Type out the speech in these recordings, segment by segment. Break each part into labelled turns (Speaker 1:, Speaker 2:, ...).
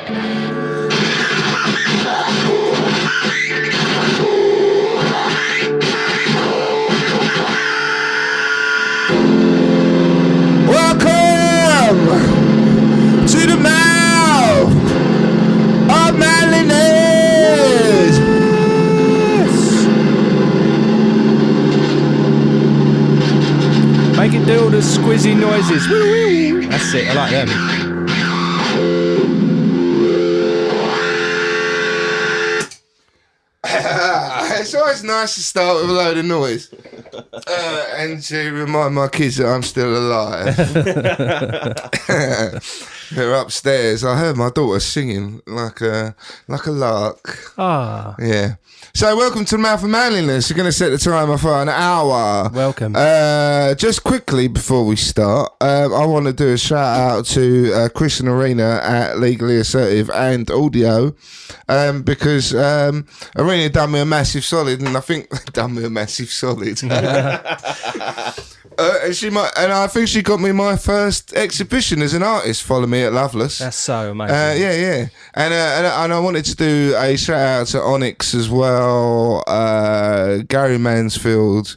Speaker 1: Welcome to the mouth of Manliness.
Speaker 2: Make it do all the squizzy noises. Woo woo. That's it. I like them.
Speaker 1: It's always nice to start with a load of noise and to remind my kids that I'm still alive. They're upstairs. I heard my daughter singing like a lark.
Speaker 2: Ah.
Speaker 1: Yeah. So welcome to the Mouth of Manliness. You're going to set the timer for an hour.
Speaker 2: Welcome.
Speaker 1: Just quickly before we start, I want to do a shout out to Chris and Arena at Legally Assertive and Audio, because Arena done me a massive solid, and I think they done me a massive solid. And I think she got me my first exhibition as an artist. Follow me at Loveless.
Speaker 2: That's so amazing.
Speaker 1: Yeah. And I wanted to do a shout out to Onyx as well, Gary Mansfield,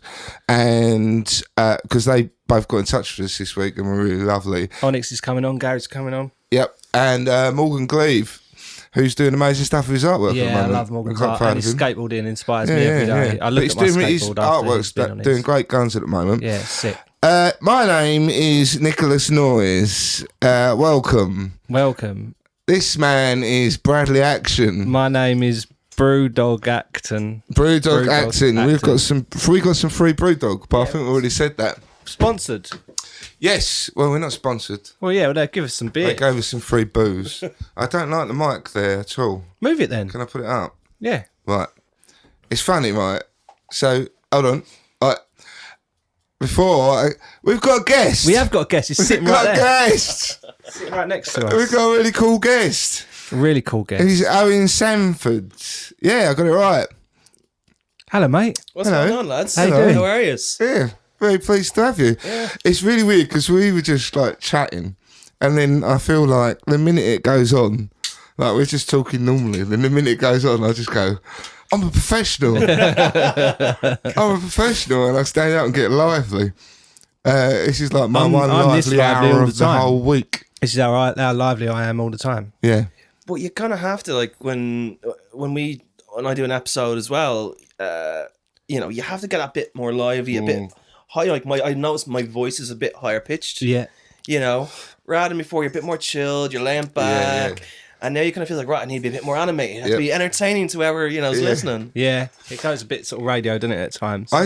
Speaker 1: and because they both got in touch with us this week and were really lovely.
Speaker 2: Onyx is coming on. Gary's coming on.
Speaker 1: Yep. And Morgan Gleave, who's doing amazing stuff with his artwork.
Speaker 2: Yeah,
Speaker 1: at the moment.
Speaker 2: I love Morgan's
Speaker 1: I'm quite
Speaker 2: art,
Speaker 1: proud
Speaker 2: and
Speaker 1: of
Speaker 2: his
Speaker 1: him.
Speaker 2: skateboarding inspires me every day. I look at my
Speaker 1: his
Speaker 2: skateboard after he's
Speaker 1: artwork's
Speaker 2: been on
Speaker 1: doing
Speaker 2: it.
Speaker 1: great guns at the moment.
Speaker 2: Yeah, sick.
Speaker 1: My name is Nicholas Noyes. Welcome.
Speaker 2: Welcome.
Speaker 1: This man is Bradley Action.
Speaker 2: My name is Brewdog Acton.
Speaker 1: Brewdog Acton. We've got some free Brewdog, but I think we already said that.
Speaker 2: Sponsored.
Speaker 1: Yes. Well, we're not sponsored.
Speaker 2: Well, yeah, they'll give us some beer.
Speaker 1: They gave us some free booze. I don't like the mic there at all.
Speaker 2: Move it then.
Speaker 1: Can I put it up?
Speaker 2: Yeah.
Speaker 1: Right. It's funny, right? So, hold on. Right. We've got a guest.
Speaker 2: We have got a guest. He's sitting right there.
Speaker 1: We've got a guest.
Speaker 2: Sitting right next to us.
Speaker 1: We've got a really cool guest.
Speaker 2: A really cool guest.
Speaker 1: He's Eoin Sandford. Yeah, I got it right.
Speaker 2: Hello, mate.
Speaker 3: What's
Speaker 1: Hello.
Speaker 3: going on, lads?
Speaker 2: How you doing?
Speaker 3: How are you?
Speaker 1: Yeah, very pleased to have you.
Speaker 3: Yeah.
Speaker 1: It's really weird because we were just like chatting, and then I feel like the minute it goes on, like we're just talking normally, and then the minute it goes on, I just go, I'm a professional. I'm a professional, and I stand out and get lively. This is like my
Speaker 2: I'm this
Speaker 1: lively
Speaker 2: lively
Speaker 1: hour
Speaker 2: all
Speaker 1: of
Speaker 2: the
Speaker 1: the
Speaker 2: time.
Speaker 1: whole week.
Speaker 2: This is how lively I am all the time.
Speaker 1: Yeah.
Speaker 3: But you kind of have to, like, when I do an episode as well, you have to get a bit more lively, a bit higher. Like I noticed my voice is a bit higher pitched.
Speaker 2: Yeah.
Speaker 3: Rather than before you're a bit more chilled, you're laying back.
Speaker 1: Yeah.
Speaker 3: And now you kind of feel like, right, I need to be a bit more animated. I have to be entertaining to whoever, is listening.
Speaker 2: Yeah. It goes a bit sort of radio, doesn't it, at times?
Speaker 1: I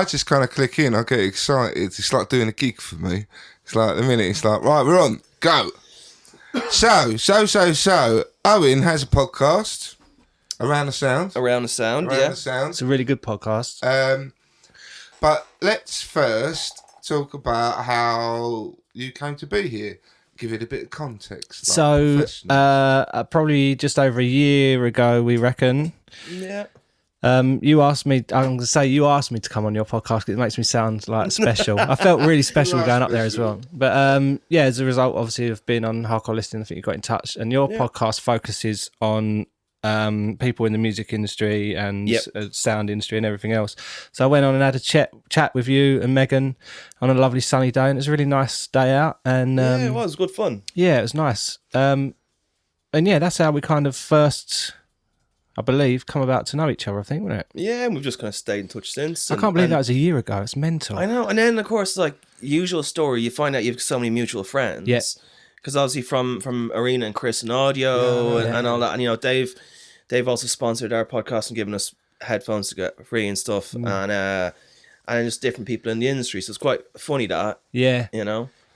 Speaker 1: just kind of click in. I get excited. It's like doing a gig for me. It's like the minute it's like, right, we're on, go. So. Eoin has a podcast, Around the Sound.
Speaker 3: Around the Sound,
Speaker 1: Around
Speaker 3: yeah.
Speaker 1: the Sound.
Speaker 2: It's a really good podcast.
Speaker 1: But let's first talk about how you came to be here. Give it a bit of context. Like
Speaker 2: So,
Speaker 1: professional.
Speaker 2: probably just over a year ago, we reckon.
Speaker 3: Yeah.
Speaker 2: You asked me. I'm going to say you asked me to come on your podcast. 'Cause it makes me sound like special. I felt really special going up there as well. But yeah, as a result, obviously, of being on Hardcore Listening, I think you got in touch. And your podcast focuses on people in the music industry and sound industry and everything else. So I went on and had a chat with you and Megan on a lovely sunny day, and it was a really nice day out. And
Speaker 3: It was good fun.
Speaker 2: Yeah, it was nice. And yeah, that's how we kind of first, I believe, come about to know each other, I think, wasn't it?
Speaker 3: Yeah, and we've just kind of stayed in touch since.
Speaker 2: I can't believe that was a year ago. It's mental.
Speaker 3: I know. And then, of course, like usual story, you find out you have so many mutual friends.
Speaker 2: Yeah.
Speaker 3: Because obviously from Arena and Chris and Audio and all that. And, they've also sponsored our podcast and given us headphones to get for free and stuff. And just different people in the industry. So it's quite funny that.
Speaker 2: Yeah.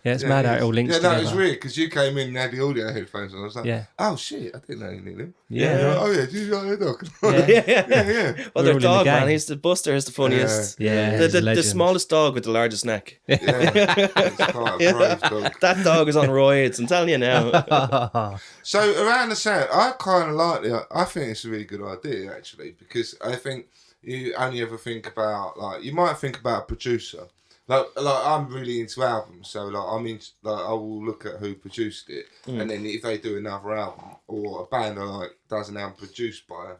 Speaker 2: Yeah, it's mad how it all links together.
Speaker 1: Yeah, no, it was weird because you came in and had the audio headphones and I was like, oh shit, I didn't know you needed them.
Speaker 2: Yeah.
Speaker 1: Oh yeah, did you like the dog?
Speaker 3: Yeah. Well, their
Speaker 2: all in the
Speaker 3: dog, man,
Speaker 2: gang.
Speaker 3: he's the Buster, is the funniest.
Speaker 2: Yeah.
Speaker 3: The smallest dog with the largest neck.
Speaker 1: Yeah, it's quite a brave dog.
Speaker 3: That dog is on roids, I'm telling you now.
Speaker 1: So Around the Sound, I kind of like it. I think it's a really good idea actually because I think you only ever think about you might think about a producer. Like I'm really into albums, so I will look at who produced it, and then if they do another album, or a band I like does an album produced by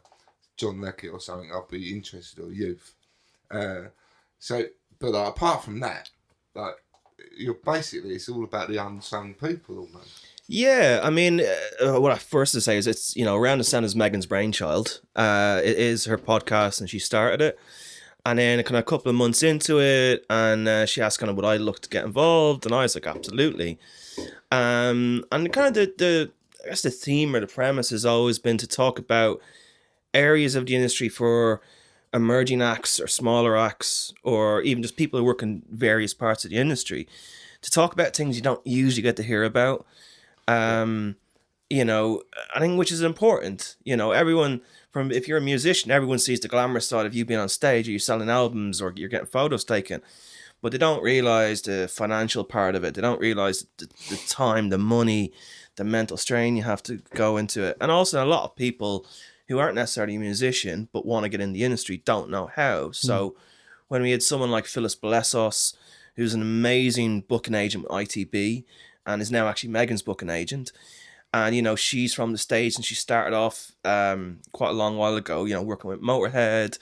Speaker 1: John Leckett or something, I'll be interested, or Youth. But like, apart from that, like, you're basically, it's all about the unsung people almost.
Speaker 3: Yeah, I mean, what I first to say is it's, Around the Sun is Megan's brainchild. It is her podcast and she started it. And then kind of a couple of months into it, and she asked kind of would I look to get involved, and I was like, absolutely. And kind of I guess the theme or the premise has always been to talk about areas of the industry for emerging acts or smaller acts, or even just people who work in various parts of the industry, to talk about things you don't usually get to hear about. I think which is important. Everyone, if you're a musician, everyone sees the glamorous side of you being on stage, or you're selling albums, or you're getting photos taken, but they don't realize the financial part of it. They don't realize the time, the money, the mental strain you have to go into it. And also a lot of people who aren't necessarily a musician but want to get in the industry don't know how. So when we had someone like Phyllis Blessos, who's an amazing booking agent with ITB and is now actually Megan's booking agent, and she's from the States, and she started off quite a long while ago, working with Motorhead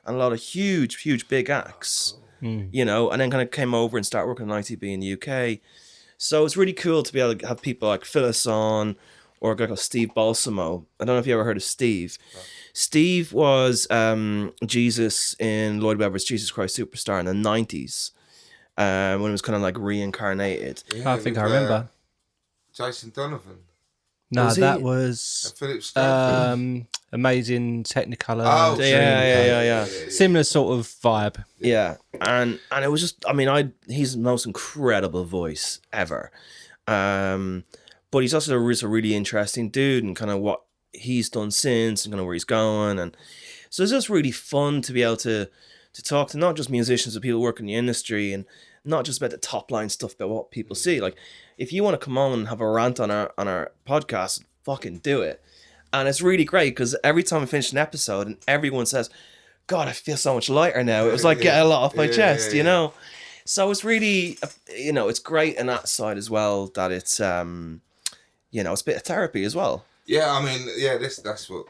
Speaker 3: and a lot of huge big acts, and then kind of came over and started working on ITB in the UK. So it's really cool to be able to have people like Phyllis on, or a guy called Steve Balsamo. I don't know if you ever heard of Steve. Right. Steve was Jesus in Lloyd Webber's Jesus Christ Superstar in the 90s, when it was kind of like reincarnated.
Speaker 2: Yeah, I think I remember.
Speaker 1: Jason Donovan.
Speaker 2: No, that was Amazing Technicolor.
Speaker 3: Oh, yeah.
Speaker 2: Similar sort of vibe.
Speaker 3: Yeah, and it was just, he's the most incredible voice ever. But he's also a really interesting dude, and kind of what he's done since, and kind of where he's going. And so it's just really fun to be able to talk to not just musicians, but people working in the industry, and not just about the top line stuff, about what people see. Like, if you want to come on and have a rant on our podcast, fucking do it. And it's really great because every time I finish an episode and everyone says, God, I feel so much lighter now. It was like getting a lot off my chest, So it's really, it's great in that side as well, that it's, it's a bit of therapy as well.
Speaker 1: Yeah, that's what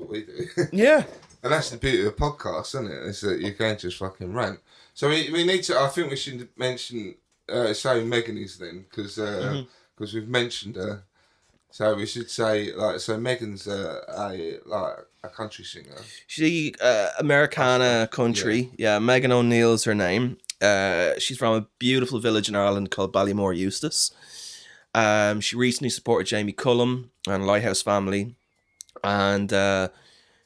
Speaker 1: we do.
Speaker 3: Yeah.
Speaker 1: And that's the beauty of a podcast, isn't it? Is that you can just fucking rant. So we need to, I think we should mention, say Megan is then, because we've mentioned her. So we should say, Megan's a country singer.
Speaker 3: She Americana country. Yeah, Megan O'Neill's her name. She's from a beautiful village in Ireland called Ballymore Eustace. She recently supported Jamie Cullum and Lighthouse Family, and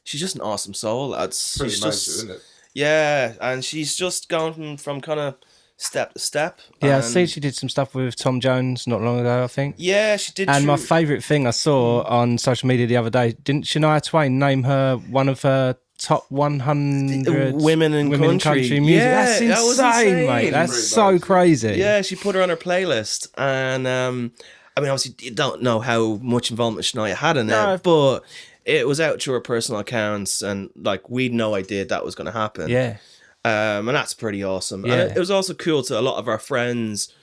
Speaker 3: she's just an awesome soul.
Speaker 1: Pretty major, isn't it?
Speaker 3: Yeah, and she's just gone from kind of step to step.
Speaker 2: Yeah, I see she did some stuff with Tom Jones not long ago, I think.
Speaker 3: Yeah, she did.
Speaker 2: And my favourite thing I saw on social media the other day, didn't Shania Twain name her one of her top 100
Speaker 3: women in country
Speaker 2: music?
Speaker 3: Yeah,
Speaker 2: that's insane, mate. That's so crazy.
Speaker 3: Yeah, she put her on her playlist, and obviously you don't know how much involvement Shania had in it, but it was out to her personal accounts, and like we'd no idea that was going to happen.
Speaker 2: Yeah.
Speaker 3: And that's pretty awesome.
Speaker 2: Yeah.
Speaker 3: And it was also cool to a lot of our friends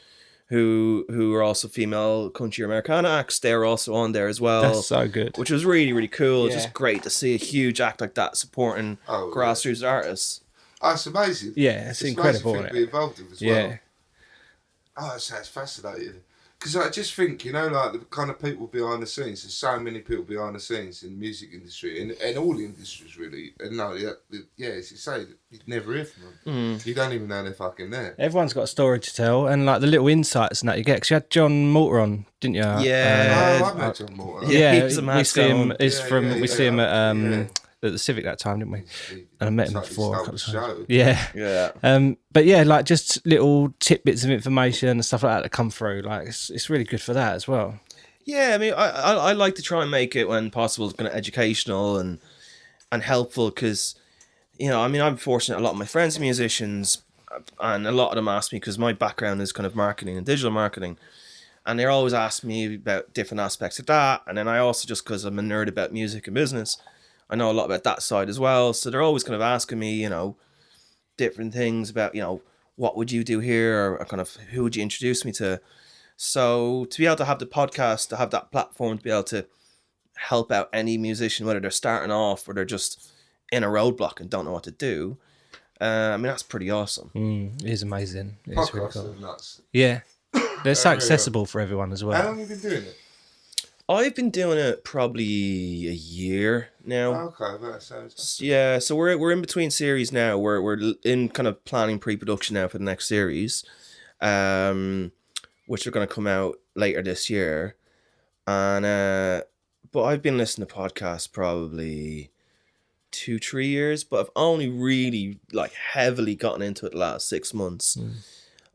Speaker 3: who are also female country Americana acts. They're also on there as well.
Speaker 2: That's so good.
Speaker 3: Which was really, really cool.
Speaker 2: Yeah.
Speaker 3: Just great to see a huge act like that supporting grassroots artists.
Speaker 1: Oh, it's amazing.
Speaker 2: Yeah, it's incredible.
Speaker 1: To be involved with as well. Oh, it's fascinating. Because I just think, like the kind of people behind the scenes, there's so many people behind the scenes in the music industry and all industries really. And as you say, you'd never hear from them. You don't even know they're fucking there.
Speaker 2: Everyone's got a story to tell, and like the little insights and that you get. Because you had John Mortar on, didn't you?
Speaker 3: Yeah.
Speaker 1: I've met John Mortar.
Speaker 2: Yeah,
Speaker 3: he's a
Speaker 2: we see him. We see him
Speaker 3: at
Speaker 2: the Civic that time, didn't we? And I met him before a couple of times.
Speaker 1: Yeah.
Speaker 3: Yeah.
Speaker 2: But yeah, like just little tidbits of information and stuff like that come through. Like it's really good for that as well.
Speaker 3: Yeah, I mean, I like to try and make it when possible kind of educational and helpful because, I'm fortunate. A lot of my friends are musicians, and a lot of them ask me because my background is kind of marketing and digital marketing, and they're always asking me about different aspects of that. And then I also, just because I'm a nerd about music and business, I know a lot about that side as well. So they're always kind of asking me, different things about, what would you do here, or kind of who would you introduce me to. So to be able to have the podcast, to have that platform, to be able to help out any musician, whether they're starting off or they're just in a roadblock and don't know what to do. I mean, that's pretty awesome.
Speaker 2: It is amazing. It's really
Speaker 1: Podcasts
Speaker 2: cool.
Speaker 1: are nuts.
Speaker 2: Yeah. They're so
Speaker 1: really
Speaker 2: accessible for everyone as well.
Speaker 1: How long have you been doing it?
Speaker 3: I've been doing it probably a year now.
Speaker 1: Okay, that sounds.
Speaker 3: Yeah, so we're in between series now. We're in kind of planning pre-production now for the next series, which are going to come out later this year. And but I've been listening to podcasts probably 2-3 years, but I've only really like heavily gotten into it the last 6 months.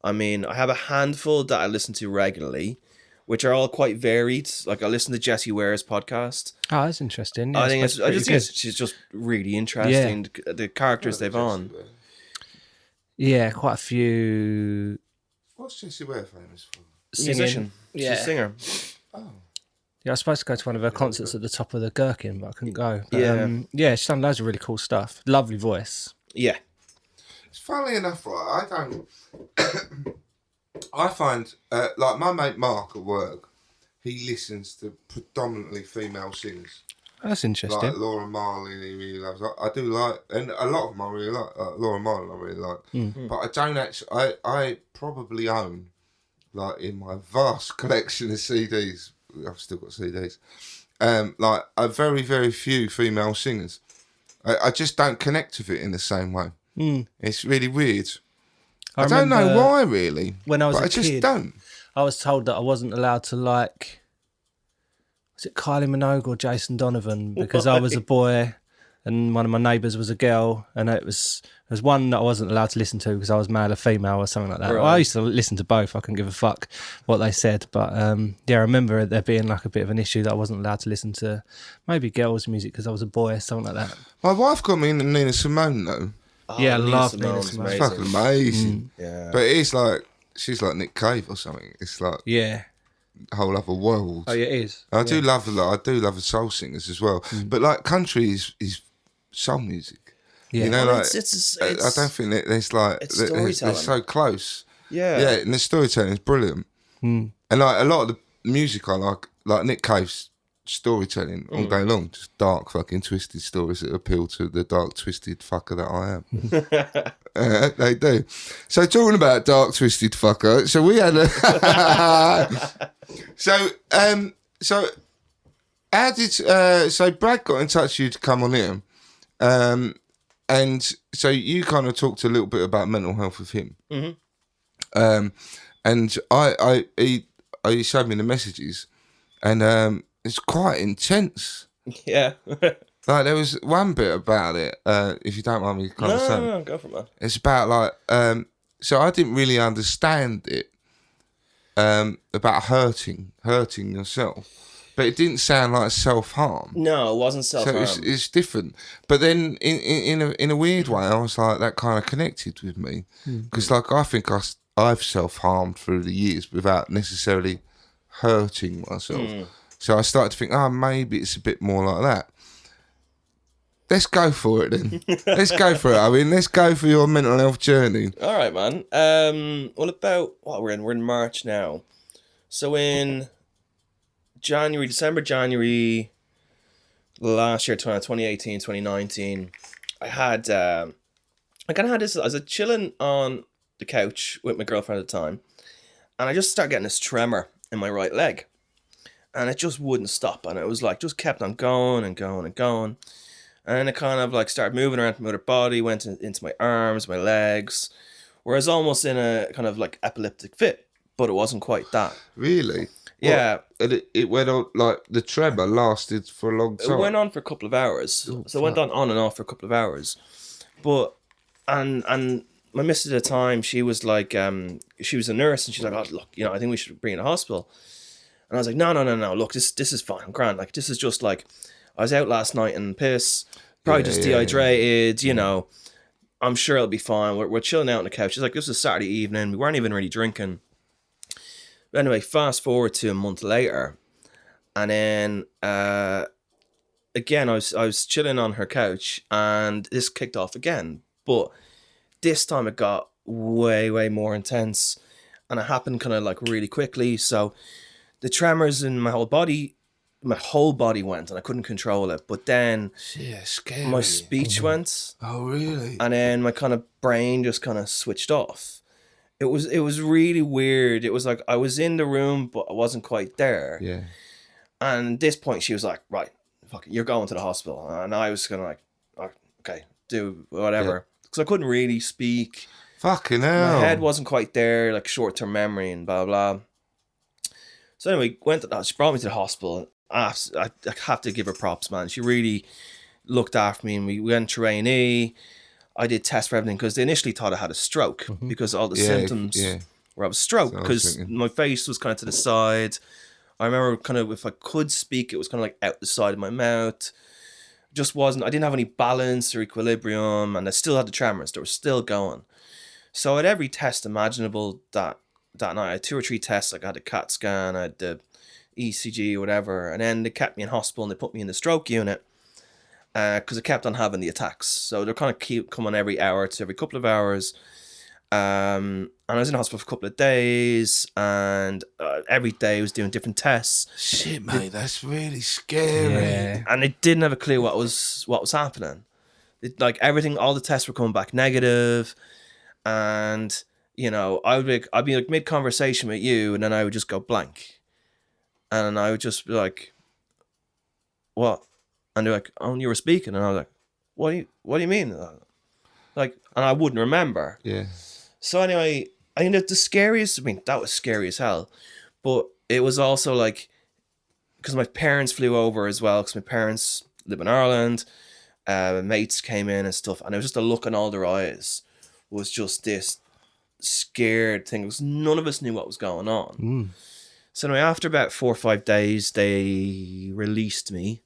Speaker 3: I mean, I have a handful that I listen to regularly, which are all quite varied. Like I listen to Jessie Ware's podcast.
Speaker 2: Oh, that's interesting. Yeah,
Speaker 3: I think it's
Speaker 2: pretty good.
Speaker 3: she's just really interesting. The characters they've on.
Speaker 2: Yeah, quite a few.
Speaker 1: What's Jessie Ware famous for?
Speaker 3: Musician.
Speaker 2: Yeah.
Speaker 3: She's a singer.
Speaker 1: Oh.
Speaker 2: Yeah, I was supposed to go to one of her concerts at the top of the Gherkin, but I couldn't go. But,
Speaker 3: Yeah.
Speaker 2: yeah, she's done loads of really cool stuff. Lovely voice.
Speaker 3: Yeah.
Speaker 1: It's funny enough, right? I don't. I find, like my mate Mark at work, he listens to predominantly female singers.
Speaker 2: That's interesting.
Speaker 1: Like Laura Marley, he really loves. I do like, and a lot of them I really like. Laura Marley, I really like. But I don't actually. I probably own, like in my vast collection of CDs. I've still got CDs. Like a very, very few female singers. I just don't connect with it in the same way. It's really weird. I don't know
Speaker 2: remember
Speaker 1: why, really.
Speaker 2: when I was
Speaker 1: but
Speaker 2: a
Speaker 1: I just
Speaker 2: kid,
Speaker 1: don't.
Speaker 2: I was told that I wasn't allowed to like, was it Kylie Minogue or Jason Donovan? Because I was a boy and one of my neighbours was a girl, and there was one that I wasn't allowed to listen to because I was male or female or something like that.
Speaker 3: Right.
Speaker 2: Well, I used to listen to both. I couldn't give a fuck what they said. But yeah, I remember there being like a bit of an issue that I wasn't allowed to listen to maybe girls' music because I was a boy or something like that.
Speaker 1: My wife got me into Nina Simone, though.
Speaker 3: Oh,
Speaker 2: Yeah, I
Speaker 3: Nina
Speaker 2: love
Speaker 3: Simone's
Speaker 2: Nina Simone.
Speaker 1: It's fucking amazing.
Speaker 3: Yeah.
Speaker 1: But it's like, she's like Nick Cave or something. It's like
Speaker 2: Yeah.
Speaker 1: a whole other world.
Speaker 2: Oh, yeah, it is.
Speaker 1: I do love the soul singers as well. But like country is soul music.
Speaker 2: Yeah.
Speaker 1: You know,
Speaker 3: Well,
Speaker 1: like
Speaker 3: it's
Speaker 1: I don't think that there's like
Speaker 3: it's
Speaker 1: they're
Speaker 3: storytelling.
Speaker 1: so close.
Speaker 3: Yeah.
Speaker 1: Yeah, and the storytelling is brilliant. And like a lot of the music I like Nick Cave's storytelling all day long, just dark fucking twisted stories that appeal to the dark twisted fucker that I am. They do. So talking about dark twisted fucker, so we had a so how did so Brad got in touch with you to come on here, and so you kind of talked a little bit about mental health with him, and he showed me the messages, and it's quite intense.
Speaker 3: Yeah.
Speaker 1: Like there was one bit about it, if you don't mind me kind of saying.
Speaker 3: No, go for it, man.
Speaker 1: It's about like, so I didn't really understand it, about hurting yourself, but it didn't sound like self-harm.
Speaker 3: No, it wasn't
Speaker 1: So
Speaker 3: self-harm.
Speaker 1: it's different. But then in a weird way, I was like, that kind of connected with me. Because like, I think I've self-harmed through the years without necessarily hurting myself. So I started to think, maybe it's a bit more like that. Let's go for it then. Let's go for it. I mean, let's go for your mental health journey.
Speaker 3: All right, man. Well, about what we're in March now. So in December, January last year, 2018, 2019, I kind of had this. I was chilling on the couch with my girlfriend at the time, and I just started getting this tremor in my right leg, and it just wouldn't stop, and it was like just kept on going and going and going. And then it kind of like started moving around my other body, went into my arms, my legs, whereas almost in a kind of like epileptic fit, but it wasn't quite that.
Speaker 1: Really?
Speaker 3: Yeah.
Speaker 1: And it went on, like, the tremor lasted for a long time.
Speaker 3: It went on for a couple of hours. So it went on and off for a couple of hours. But, and my missus at the time, she was like, she was a nurse, and she's like, oh, look, I think we should bring you to the hospital. And I was like, no, look, this is fine, I'm grand. Like, this is just like, I was out last night and piss, probably just dehydrated, I'm sure it'll be fine. We're chilling out on the couch. She's like, this was Saturday evening. We weren't even really drinking. But anyway, fast forward to a month later. And then, again, I was chilling on her couch and this kicked off again. But this time it got way, way more intense. And it happened kind of like really quickly. So the tremors in my whole body, my whole body went and I couldn't control it. But then
Speaker 1: Yeah, scary.
Speaker 3: my speech went,
Speaker 1: Oh, really?
Speaker 3: and then my kind of brain just kind of switched off. It was really weird. It was like I was in the room, but I wasn't quite there.
Speaker 1: Yeah.
Speaker 3: And at this point, she was like, "Right, fuck it, you're going to the hospital." And I was kind of like, oh, "Okay, do whatever," because I couldn't really speak.
Speaker 1: Fucking hell.
Speaker 3: My head wasn't quite there, like short-term memory and blah blah. So anyway, she brought me to the hospital. I have to give her props, man. She really looked after me, and we went to A&E. I did tests for everything because they initially thought I had a stroke because all the symptoms were of a stroke, because my face was kind of to the side. I remember kind of, if I could speak, it was kind of like out the side of my mouth. Just wasn't, I didn't have any balance or equilibrium, and I still had the tremors. They were still going. So I had every test imaginable that night. I had 2 or 3 tests. Like I had a CAT scan, I had the ECG or whatever, and then they kept me in hospital and they put me in the stroke unit because I kept on having the attacks. So they're kind of keep coming every hour to every couple of hours. And I was in hospital for a couple of days, and every day I was doing different tests.
Speaker 1: Shit, mate, that's really scary.
Speaker 2: Yeah.
Speaker 3: And they didn't have a clue what was happening. Like everything, all the tests were coming back negative, and you know, I'd be like mid conversation with you, and then I would just go blank, and I would just be like, "What?" And they're like, "Oh, you were speaking," and I was like, "What do you mean?" Like, and I wouldn't remember.
Speaker 1: Yeah.
Speaker 3: So anyway, I think that the scariest, I mean, that was scary as hell, but it was also like, because my parents flew over as well, because my parents live in Ireland, mates came in and stuff, and it was just a look in all their eyes was just this scared thing, because none of us knew what was going on. So anyway, after about 4 or 5 days, they released me.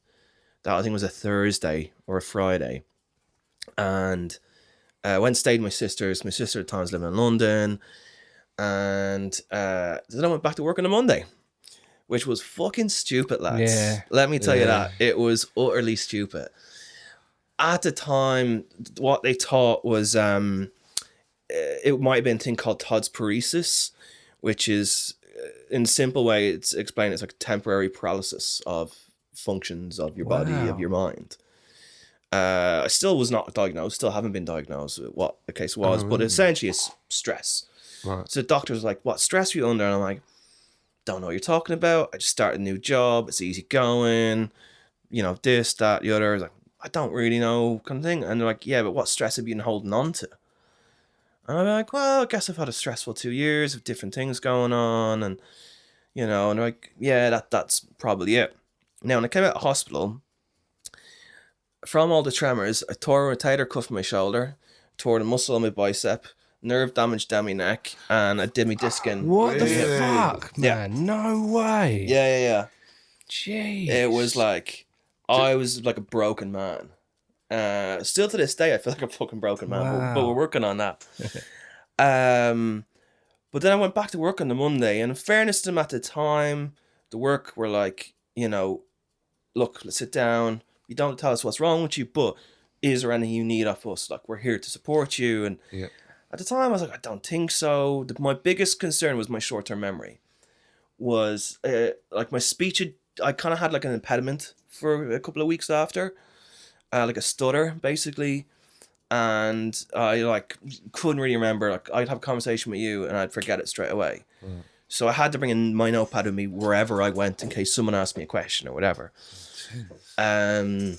Speaker 3: That I think was a Thursday or a Friday, and I went and stayed with my sisters. My sister at the time was living in London, and then I went back to work on a Monday, which was fucking stupid, lads.
Speaker 2: Yeah.
Speaker 3: Let me tell you that. It was utterly stupid. At the time, what they thought was it might have been a thing called Todd's paresis, which is, in a simple way, it's explained as like temporary paralysis of functions of your body, of your mind. I still was not diagnosed, still haven't been diagnosed with what the case was, but essentially it's stress.
Speaker 1: Right.
Speaker 3: So the doctor was like, "What stress are you under?" And I'm like, "Don't know what you're talking about. I just started a new job. It's easy going. You know, this, that, the other." I was like, "I don't really know," kind of thing. And they're like, "Yeah, but what stress have you been holding on to?" And I'm like, "Well, I guess I've had a stressful 2 years of different things going on." And, you know, and they're like, "Yeah, that's probably it." Now, when I came out of hospital, from all the tremors, I tore a rotator cuff in my shoulder, tore the muscle in my bicep, nerve damage down my neck, and I did my disc in.
Speaker 2: What the
Speaker 1: Really?
Speaker 2: fuck,
Speaker 3: Yeah.
Speaker 2: man? No way.
Speaker 3: Yeah.
Speaker 2: Jeez.
Speaker 3: It was like, I was like a broken man. Still to this day, I feel like a fucking broken man, but we're working on that. But then I went back to work on the Monday, and in fairness to them at the time, the work were like, you know, "Look, let's sit down. You don't tell us what's wrong with you, but is there anything you need off us? Like, we're here to support you." And at the time, I was like, "I don't think so." My biggest concern was my short-term memory. Was like my speech, I kind of had like an impediment for a couple of weeks after, like a stutter, basically. And I like couldn't really remember. Like I'd have a conversation with you and I'd forget it straight away. So I had to bring in my notepad with me wherever I went in case someone asked me a question or whatever. Then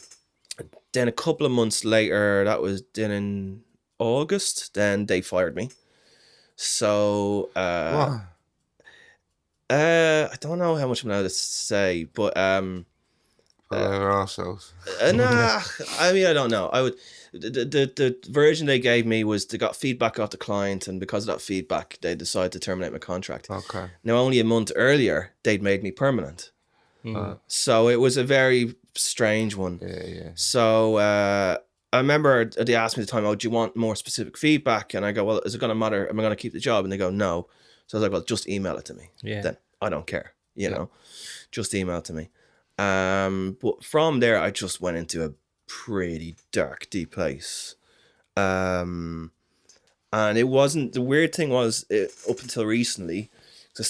Speaker 3: a couple of months later, that was then in August, then they fired me. So
Speaker 1: What?
Speaker 3: I don't know how much I'm allowed to say, but
Speaker 1: They were arseholes.
Speaker 3: nah, I mean, I don't know. I would the version they gave me was they got feedback off the client, and because of that feedback, they decided to terminate my contract.
Speaker 1: Okay.
Speaker 3: Now, only a month earlier, they'd made me permanent. So it was a very strange one.
Speaker 1: Yeah.
Speaker 3: So I remember they asked me at the time, "Oh, do you want more specific feedback?" And I go, "Well, is it going to matter? Am I going to keep the job?" And they go, "No." So I was like, "Well, just email it to me."
Speaker 2: Yeah.
Speaker 3: Then I don't care, you know, just email it to me. But from there, I just went into a pretty dark, deep place. And it wasn't, the weird thing was up until recently, so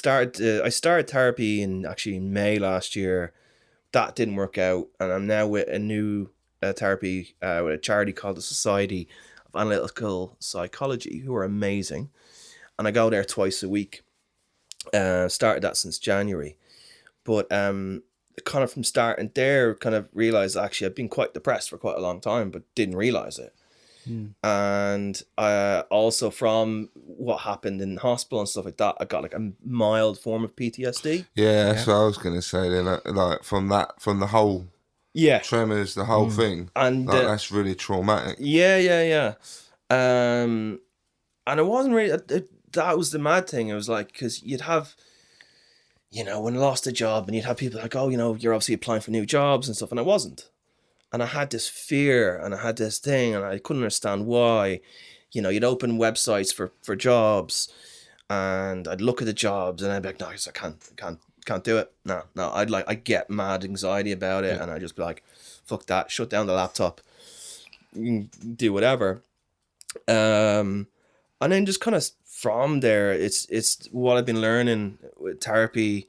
Speaker 3: I started therapy in May last year, that didn't work out, and I'm now with a new therapy with a charity called the Society of Analytical Psychology, who are amazing, and I go there twice a week. Started that since January, but kind of from starting there, kind of realized actually I've been quite depressed for quite a long time, but didn't realize it. And also from what happened in hospital and stuff like that, I got like a mild form of PTSD.
Speaker 1: Yeah, that's what I was gonna say. Then, like from the whole tremors, the whole thing,
Speaker 3: and
Speaker 1: like, that's really traumatic.
Speaker 3: Yeah. And it wasn't really. That was the mad thing. It was like, because you'd have, when I lost a job, and you'd have people like, oh, you're obviously applying for new jobs and stuff, and I wasn't. And I had this fear, and I had this thing, and I couldn't understand why. You'd open websites for jobs, and I'd look at the jobs, and I'd be like, no, I can't do it. No. I'd get mad anxiety about it, and I'd just be like, fuck that, shut down the laptop, do whatever. And then just kind of from there, it's what I've been learning with therapy.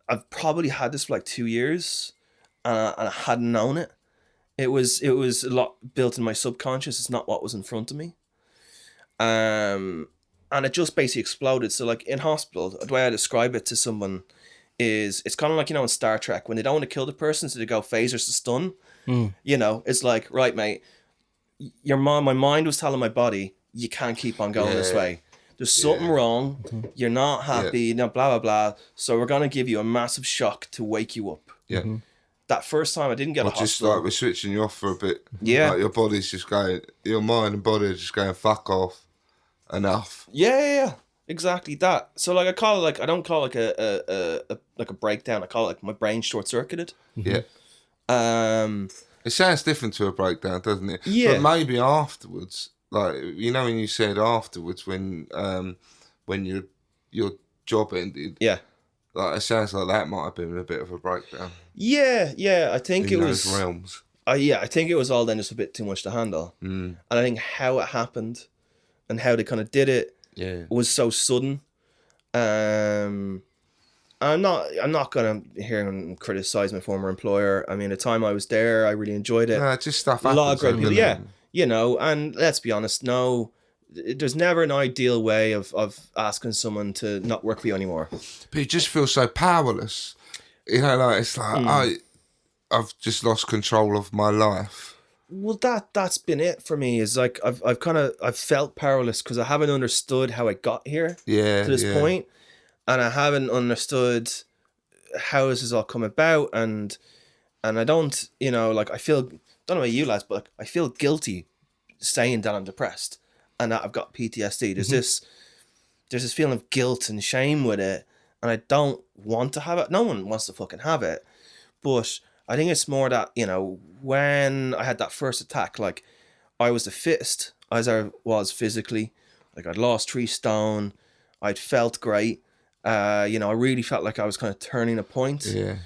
Speaker 3: I've probably had this for like 2 years. And I hadn't known it. It was a lot built in my subconscious. It's not what was in front of me. And it just basically exploded. So like in hospital, the way I describe it to someone is, it's kind of like, in Star Trek, when they don't want to kill the person, so they go phasers to stun. It's like, right, mate, my mind was telling my body, you can't keep on going this way. There's something wrong. You're not happy. Blah, blah, blah. So we're going to give you a massive shock to wake you up. That first time I didn't get a hospital.
Speaker 1: Just like we're switching you off for a bit.
Speaker 3: Yeah.
Speaker 1: Like your body's just going, your mind and body are just going, fuck off. Enough.
Speaker 3: Yeah. Exactly that. So like I call it like, I don't call it like a breakdown. I call it like my brain short circuited.
Speaker 1: Yeah. It sounds different to a breakdown, doesn't it?
Speaker 3: Yeah.
Speaker 1: But maybe afterwards, like when you said afterwards when your job ended.
Speaker 3: Yeah.
Speaker 1: Like it sounds like that might have been a bit of a breakdown.
Speaker 3: Yeah. I think
Speaker 1: in
Speaker 3: it was
Speaker 1: those realms.
Speaker 3: I think it was all then just a bit too much to handle. And I think how it happened and how they kind of did it was so sudden. I'm not gonna hear and criticize my former employer. I mean, the time I was there, I really enjoyed it.
Speaker 1: No, just stuff
Speaker 3: a
Speaker 1: happens.
Speaker 3: lot of great people, and let's be honest, no, there's never an ideal way of asking someone to not work for you anymore.
Speaker 1: But you just feel so powerless. Like it's like I've just lost control of my life.
Speaker 3: Well, that's been it for me. Is like I've felt powerless because I haven't understood how I got here to this point, and I haven't understood how this has all come about, and I don't, like I feel, don't know about you lads, but like, I feel guilty saying that I'm depressed and that I've got PTSD. There's this feeling of guilt and shame with it, and I don't want to have it. No one wants to fucking have it, but I think it's more that, when I had that first attack, like I was the fittest as I was physically. Like I'd lost 3 stone. I'd felt great. I really felt like I was kind of turning a point.
Speaker 1: Yeah.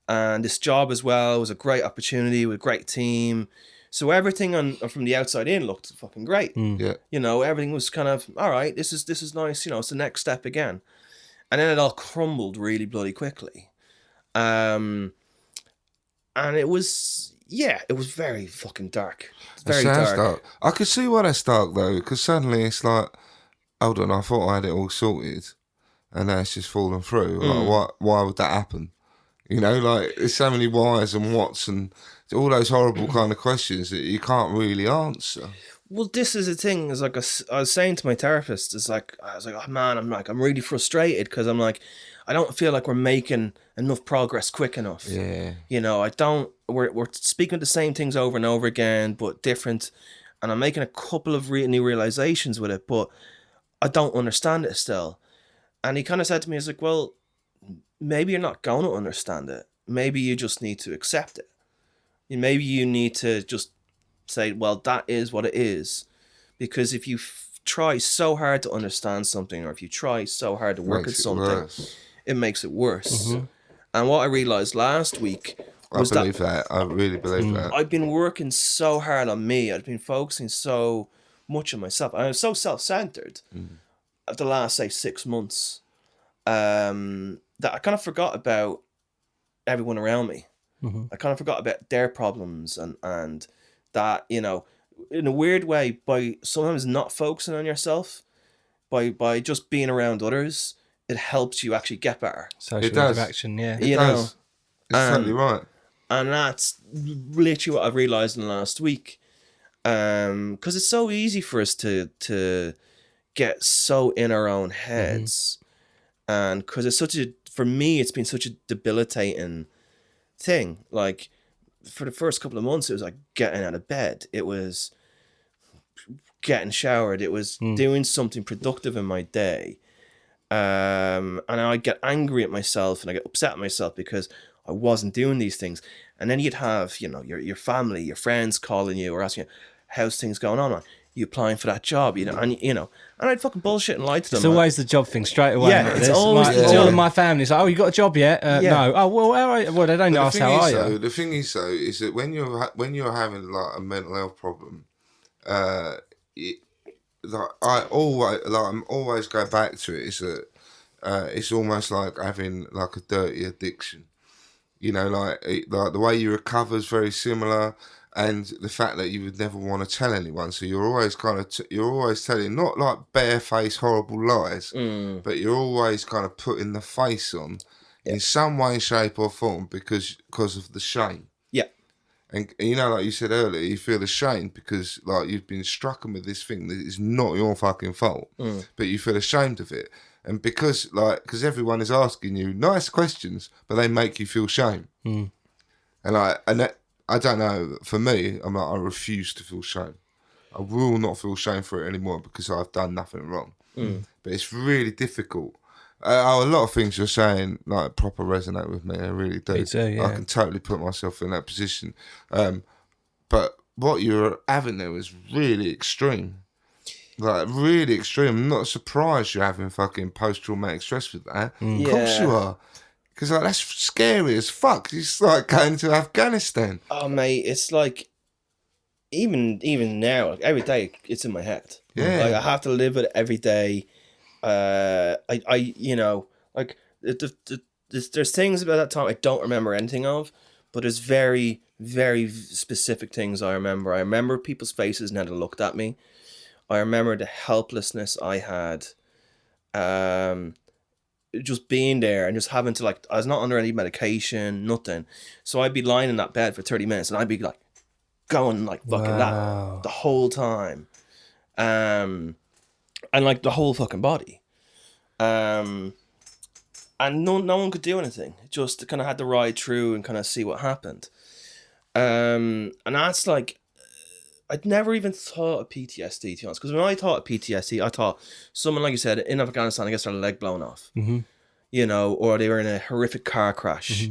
Speaker 3: And this job as well was a great opportunity with a great team. So everything from the outside in looked fucking great.
Speaker 1: Yeah.
Speaker 3: Everything was kind of, all right, this is nice. It's the next step again. And then it all crumbled really bloody quickly. And it was very fucking dark. It's very dark.
Speaker 1: I could see why that's dark though, because suddenly it's like, hold on, I thought I had it all sorted, and now it's just fallen through. Like, why would that happen? Like there's so many whys and whats and all those horrible kind of questions that you can't really answer.
Speaker 3: Well, this is the thing. Is like I was saying to my therapist, I was like, oh man, I'm really frustrated because I'm like, I don't feel like we're making enough progress quick enough.
Speaker 1: Yeah.
Speaker 3: We're speaking the same things over and over again, but different. And I'm making a couple of new realizations with it, but I don't understand it still. And he kind of said to me, he's like, well, maybe you're not going to understand it. Maybe you just need to accept it. Maybe you need to just say, well, that is what it is. Because if you try so hard to understand something, or if you try so hard to work at something, it makes it worse. And what I realized last week was
Speaker 1: I really believe that.
Speaker 3: I've been working so hard on me. I've been focusing so much on myself. I was so self-centered of the last, say, 6 months that I kind of forgot about everyone around me.
Speaker 2: Mm-hmm.
Speaker 3: I kind of forgot about their problems and that, you know, in a weird way, by sometimes not focusing on yourself, by just being around others, it helps you actually get better.
Speaker 2: Social
Speaker 1: does.
Speaker 2: interaction, yeah.
Speaker 1: It
Speaker 3: You
Speaker 1: does.
Speaker 3: know,
Speaker 1: It's totally right.
Speaker 3: and that's literally what I've realized in the last week. Because it's so easy for us to get so in our own heads, and because it's for me, it's been such a debilitating thing. Like, for the first couple of months, it was like getting out of bed. It was getting showered. It was doing something productive in my day. And I get angry at myself and I get upset at myself because I wasn't doing these things. And then you'd have, you know, your family, your friends calling you or asking you, how's things going on? Are you applying for that job? You know, and I'd fucking bullshit and lie to them.
Speaker 2: It's always the job thing straight away.
Speaker 3: Yeah, it's always the
Speaker 2: all
Speaker 3: job.
Speaker 2: of my family's like, oh, you got a job yet? No. Oh, well, well, they don't ask how are you.
Speaker 1: The thing is, though, is that when you're having like a mental health problem, I'm always go back to it. Is that it's almost like having like a dirty addiction. You know, like the way you recover is very similar, and the fact that you would never want to tell anyone. So you're always kind of you're always telling not like barefaced horrible lies, but you're always kind of putting the face on in some way, shape, or form because of the shame.
Speaker 3: Yeah.
Speaker 1: And you know, like you said earlier, you feel ashamed because like you've been struck with this thing that is not your fucking fault, but you feel ashamed of it. And because everyone is asking you nice questions, but they make you feel shame. And I don't know. For me, I refuse to feel shame. I will not feel shame for it anymore because I've done nothing wrong. But it's really difficult. A lot of things you're saying like proper resonate with me. I really do.
Speaker 2: Me too, yeah.
Speaker 1: I can totally put myself in that position. But what you're having there is really extreme. Like, really extreme. I'm not surprised you're having fucking post-traumatic stress with that. Of course you are. Because like, that's scary as fuck. It's like going to Afghanistan.
Speaker 3: Oh, mate, it's like, even now, like, every day, it's in my head.
Speaker 1: Yeah.
Speaker 3: Like, I have to live it every day. I you know, like, there's things about that time I don't remember anything of, but there's very, very specific things I remember. I remember people's faces and how they looked at me. I remember the helplessness I had, just being there and just having to, like, I was not under any medication, nothing. So I'd be lying in that bed for 30 minutes and I'd be like going like fucking that the whole time. And like the whole fucking body. And no one could do anything. Just kind of had to ride through and kind of see what happened. And that's like, I'd never even thought of PTSD, to be honest. Because when I thought of PTSD, I thought someone, like you said, in Afghanistan, I guess their leg blown off. You know, or they were in a horrific car crash.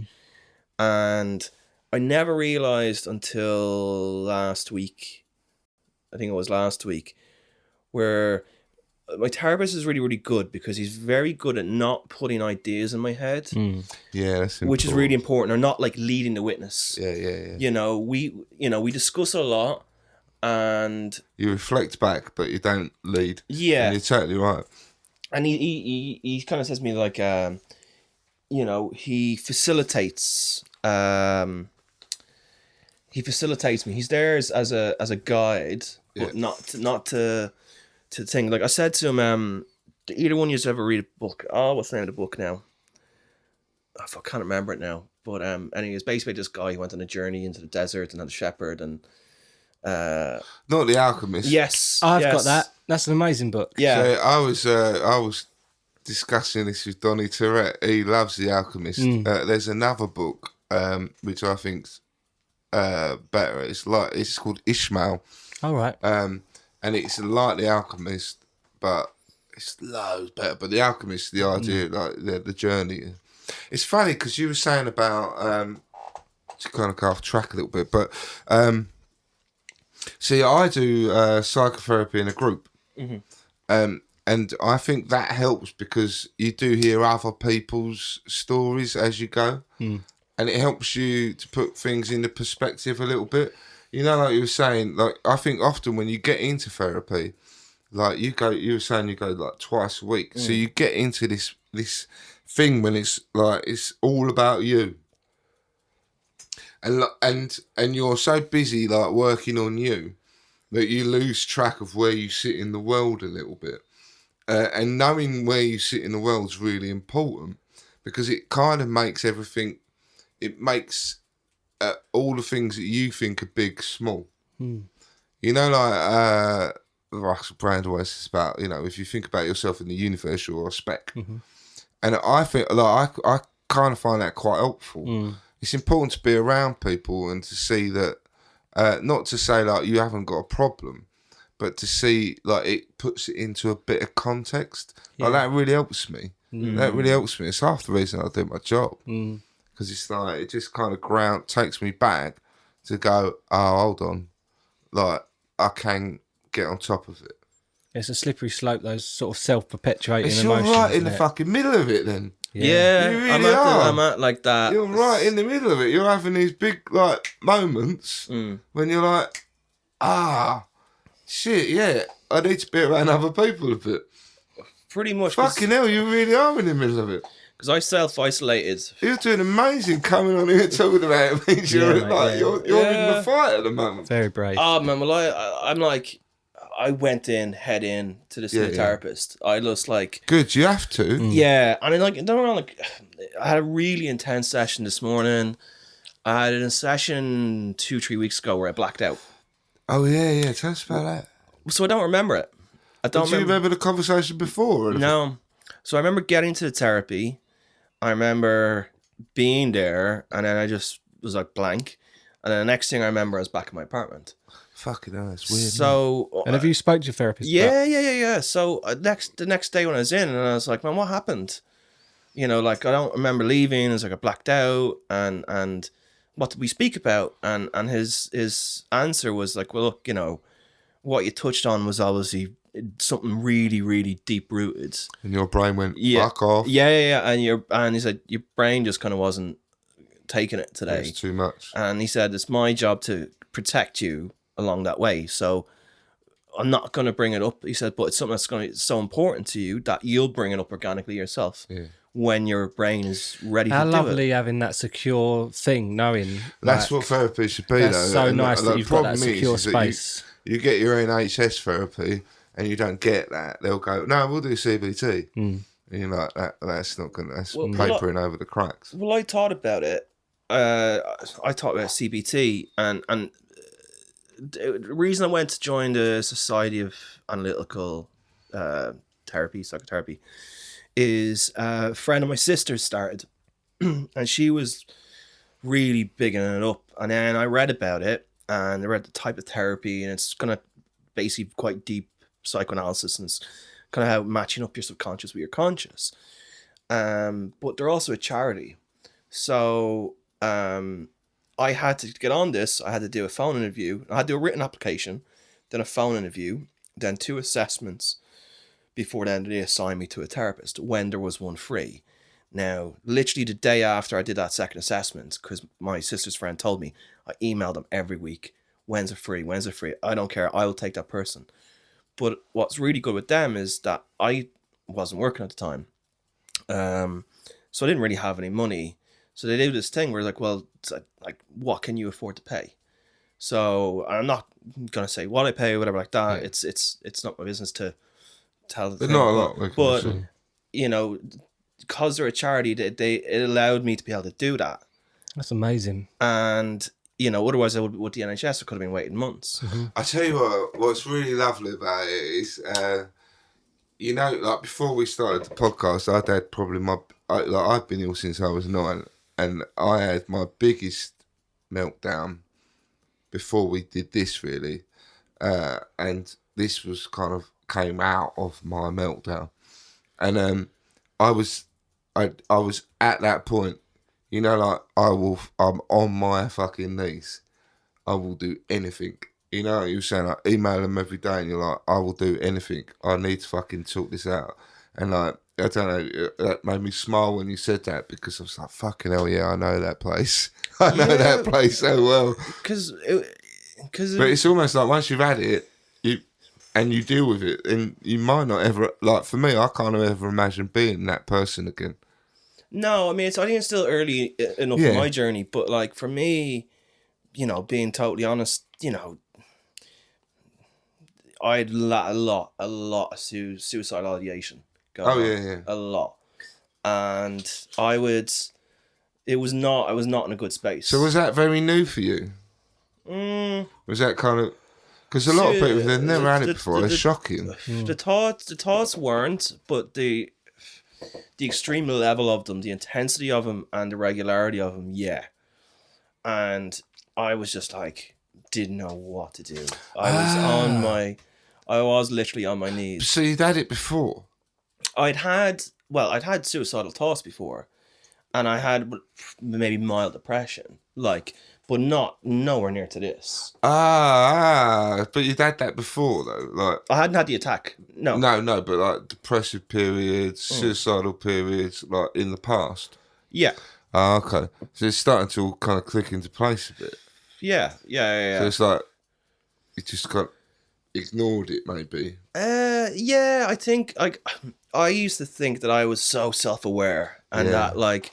Speaker 3: And I never realised until last week, I think it was last week, where my therapist is really, really good because he's very good at not putting ideas in my head.
Speaker 1: Yeah, that's important.
Speaker 3: Which is really important, or not like leading the witness.
Speaker 1: Yeah.
Speaker 3: You know, we discuss it a lot. And
Speaker 1: you reflect back, but you don't lead.
Speaker 3: Yeah,
Speaker 1: and you're totally right.
Speaker 3: And he kind of says to me like, you know, he facilitates me. He's there as a guide, but not to thing. Like I said to him, do either one of you ever read a book? Oh, what's the name of the book now? I can't remember it now. But anyway, it's basically this guy who went on a journey into the desert and had a shepherd and.
Speaker 1: Not The Alchemist.
Speaker 3: Yes,
Speaker 2: I've got that. That's an amazing book.
Speaker 3: Yeah,
Speaker 1: so I was discussing this with Donnie Tourette. He loves The Alchemist. There's another book which I think's better. It's called Ishmael.
Speaker 2: All right.
Speaker 1: And it's like The Alchemist, but it's loads better. But The Alchemist, the idea, like the journey. It's funny because you were saying about to kind of go off track a little bit, but. See, I do psychotherapy in a group, and I think that helps because you do hear other people's stories as you go, and it helps you to put things into perspective a little bit. You know, like you were saying, like I think often when you get into therapy, like you were saying you go like twice a week, so you get into this thing when it's like it's all about you. and you're so busy like working on you that you lose track of where you sit in the world a little bit. And knowing where you sit in the world is really important because it kind of makes everything. It makes all the things that you think are big small. You know, like Russell Brand always says about, you know, if you think about yourself in the universe, you're a speck. And I think, like, I kind of find that quite helpful. It's important to be around people and to see that, not to say like you haven't got a problem, but to see like it puts it into a bit of context. Like that really helps me. That really helps me. It's half the reason I do my job. Because it's like, it just kind of takes me back to go, oh, hold on. Like, I can get on top of it.
Speaker 2: It's a slippery slope, those sort of self-perpetuating
Speaker 1: It's
Speaker 2: emotions.
Speaker 1: you're right in
Speaker 2: isn't
Speaker 1: the
Speaker 2: it?
Speaker 1: fucking middle of it then.
Speaker 3: Yeah,
Speaker 1: You really
Speaker 3: I'm at like that.
Speaker 1: You're right in the middle of it. You're having these big, like, moments when you're like, shit, yeah, I need to be around other people a bit.
Speaker 3: Pretty much.
Speaker 1: Fucking hell, you really are in the middle of it.
Speaker 3: Because I self-isolated.
Speaker 1: You're doing amazing coming on here talking about it. Means you're
Speaker 2: mate,
Speaker 1: like you're in the fight at the moment.
Speaker 2: Very brave.
Speaker 3: Oh man, well I'm like, I went head in to this new therapist. I just like
Speaker 1: Good, you have to.
Speaker 3: yeah, and then like don't know, like I had a really intense session this morning. I had a session 2-3 weeks ago where I blacked out.
Speaker 1: Oh yeah. Tell us about that.
Speaker 3: So I don't remember it. I don't
Speaker 1: Do you remember the conversation before? Or
Speaker 3: No. So I remember getting to the therapy. I remember being there, and then I just was like blank. And then the next thing I remember, I was back in my apartment.
Speaker 1: Fucking hell, that's weird.
Speaker 3: So,
Speaker 2: and have you spoke to your therapist?
Speaker 3: yeah. So the next day when I was in, and I was like, man, what happened? You know, like I don't remember leaving. It's like I blacked out, and what did we speak about? And his answer was like, well, look, you know, what you touched on was obviously something really, really deep rooted.
Speaker 1: And your brain went fuck off.
Speaker 3: Yeah. And he said your brain just kind of wasn't taking it today.
Speaker 1: It's too much.
Speaker 3: And he said it's my job to protect you along that way. So I'm not going to bring it up. He said, but it's something that's going to be so important to you that you'll bring it up organically yourself when your brain is ready to do it.
Speaker 2: How lovely having that secure thing, knowing.
Speaker 1: That's
Speaker 2: like,
Speaker 1: what therapy should be,
Speaker 2: that's
Speaker 1: though.
Speaker 2: so
Speaker 1: And
Speaker 2: nice that
Speaker 1: the
Speaker 2: you've got that
Speaker 1: problem
Speaker 2: secure
Speaker 1: is that
Speaker 2: space.
Speaker 1: You get your NHS therapy and you don't get that. They'll go, no, we'll do CBT. And you're like, that's not going to, that's papering over the cracks.
Speaker 3: Well, I thought about it. I thought about CBT, and the reason I went to join the Society of Analytical Psychotherapy, is a friend of my sister's started, and she was really bigging it up. And then I read about it, and I read the type of therapy, and it's kind of basically quite deep psychoanalysis, and it's kind of how matching up your subconscious with your conscious. But they're also a charity, so I had to get on this. I had to do a phone interview. I had to do a written application, then a phone interview, then 2 assessments before then they assigned me to a therapist when there was one free. Now, literally the day after I did that second assessment, because my sister's friend told me, I emailed them every week. When's it free? When's it free? I don't care. I will take that person. But what's really good with them is that I wasn't working at the time. So I didn't really have any money. So they do this thing where it's like, well, it's like, what can you afford to pay? So I'm not going to say what I pay or whatever like that. Yeah. It's not my business to tell the thing.
Speaker 1: Not a lot.
Speaker 3: But, you know, because they're a charity, it allowed me to be able to do that.
Speaker 2: That's amazing.
Speaker 3: And, you know, otherwise I would, with the NHS, I could have been waiting months.
Speaker 1: Mm-hmm. I tell you what's really lovely about it is, you know, like before we started the podcast, I'd had probably I've been ill since I was 9, and I had my biggest meltdown before we did this, really. And this was kind of came out of my meltdown. And I was at that point, you know, like I'm on my fucking knees. I will do anything. You know, you were saying, like, email them every day, and you're like, I will do anything. I need to fucking sort this out. And like, I don't know, that made me smile when you said that, because I was like, fucking hell, yeah, I know that place. I know that place so well. But it's almost like once you've had it, you deal with it, and you might not ever, like for me, I can't ever imagine being that person again.
Speaker 3: No, I mean, I think it's still early enough in my journey, but like for me, you know, being totally honest, you know, I had a lot of suicidal ideation going on. A lot. And I was not in a good space.
Speaker 1: So was that very new for you? Was that kind of, because a lot of people, they've never had it before, it's shocking.
Speaker 3: The thoughts weren't, but the extreme level of them, the intensity of them, and the regularity of them, yeah. And I was just like, didn't know what to do. I was literally on my knees.
Speaker 1: So you'd had it before?
Speaker 3: I'd had suicidal thoughts before, and I had maybe mild depression, like, but nowhere near to this.
Speaker 1: But you'd had that before though, like
Speaker 3: I hadn't had the attack. No,
Speaker 1: but like depressive periods, suicidal periods, like in the past.
Speaker 3: Yeah.
Speaker 1: Okay. So it's starting to all kind of click into place a bit.
Speaker 3: Yeah.
Speaker 1: So it's like you just got ignored it, maybe.
Speaker 3: Yeah. I think I used to think that I was so self-aware, and that like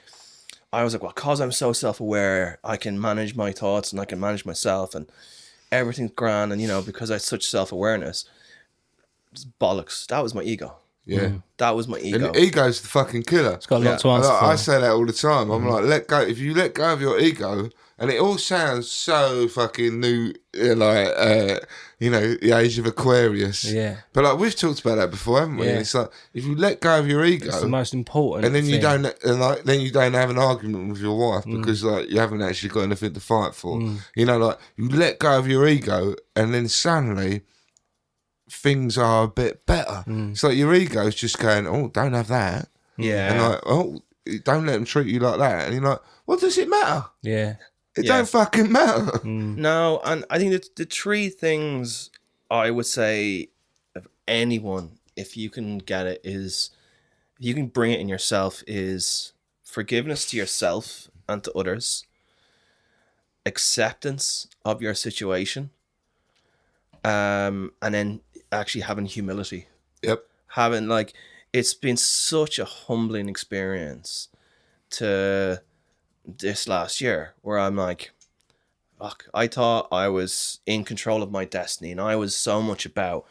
Speaker 3: I was like, well, because I'm so self-aware, I can manage my thoughts and I can manage myself, and everything's grand, and you know, because I had such self-awareness, it's bollocks. That was my ego.
Speaker 1: Yeah.
Speaker 3: That was my ego.
Speaker 1: And ego's the fucking killer.
Speaker 2: It's got a lot to answer for.
Speaker 1: I say that all the time. I'm like, let go. If you let go of your ego, and it all sounds so fucking new, like, you know, the age of Aquarius.
Speaker 2: Yeah.
Speaker 1: But like we've talked about that before, haven't we?
Speaker 2: Yeah.
Speaker 1: It's like if you let go of your ego,
Speaker 2: It's the most important.
Speaker 1: and then
Speaker 2: thing.
Speaker 1: you don't have an argument with your wife because like you haven't actually got anything to fight for. You know, like you let go of your ego, and then suddenly things are a bit better. It's like your ego's just going, oh, don't have that.
Speaker 3: Yeah.
Speaker 1: And like, oh, don't let them treat you like that. And you're like, what does it matter?
Speaker 2: Yeah.
Speaker 1: It don't fucking matter.
Speaker 3: No, and I think that the three things I would say of anyone, if you can get it, is if you can bring it in yourself, is forgiveness to yourself and to others, acceptance of your situation, and then actually having humility.
Speaker 1: Yep.
Speaker 3: Having like, it's been such a humbling experience to this last year where I'm like, fuck, I thought I was in control of my destiny, and I was so much about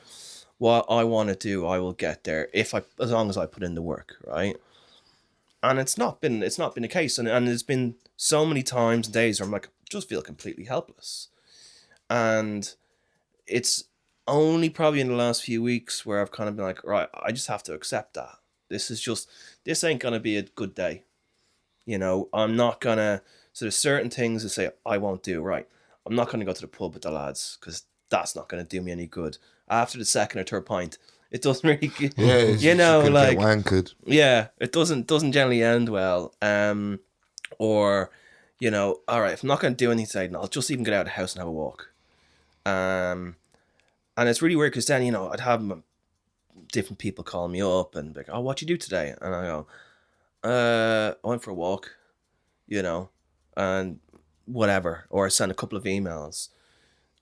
Speaker 3: what I want to do. I will get there as long as I put in the work, right? And it's not been the case, and there's been so many times and days where I'm like, just feel completely helpless, and it's only probably in the last few weeks where I've kind of been like, right, I just have to accept that this ain't gonna be a good day. You know, I'm not gonna. So there's certain things that say I won't do. Right, I'm not gonna go to the pub with the lads because that's not gonna do me any good. After the second or third pint, it doesn't really.
Speaker 1: Yeah,
Speaker 3: you know, like
Speaker 1: get wankered.
Speaker 3: Yeah, it doesn't generally end well. Or, you know, all right, if I'm not gonna do anything today, I'll just even get out of the house and have a walk. And it's really weird because then, you know, I'd have different people call me up and be like, oh, what'd you do today? And I go, I went for a walk, you know, and whatever, or I send a couple of emails,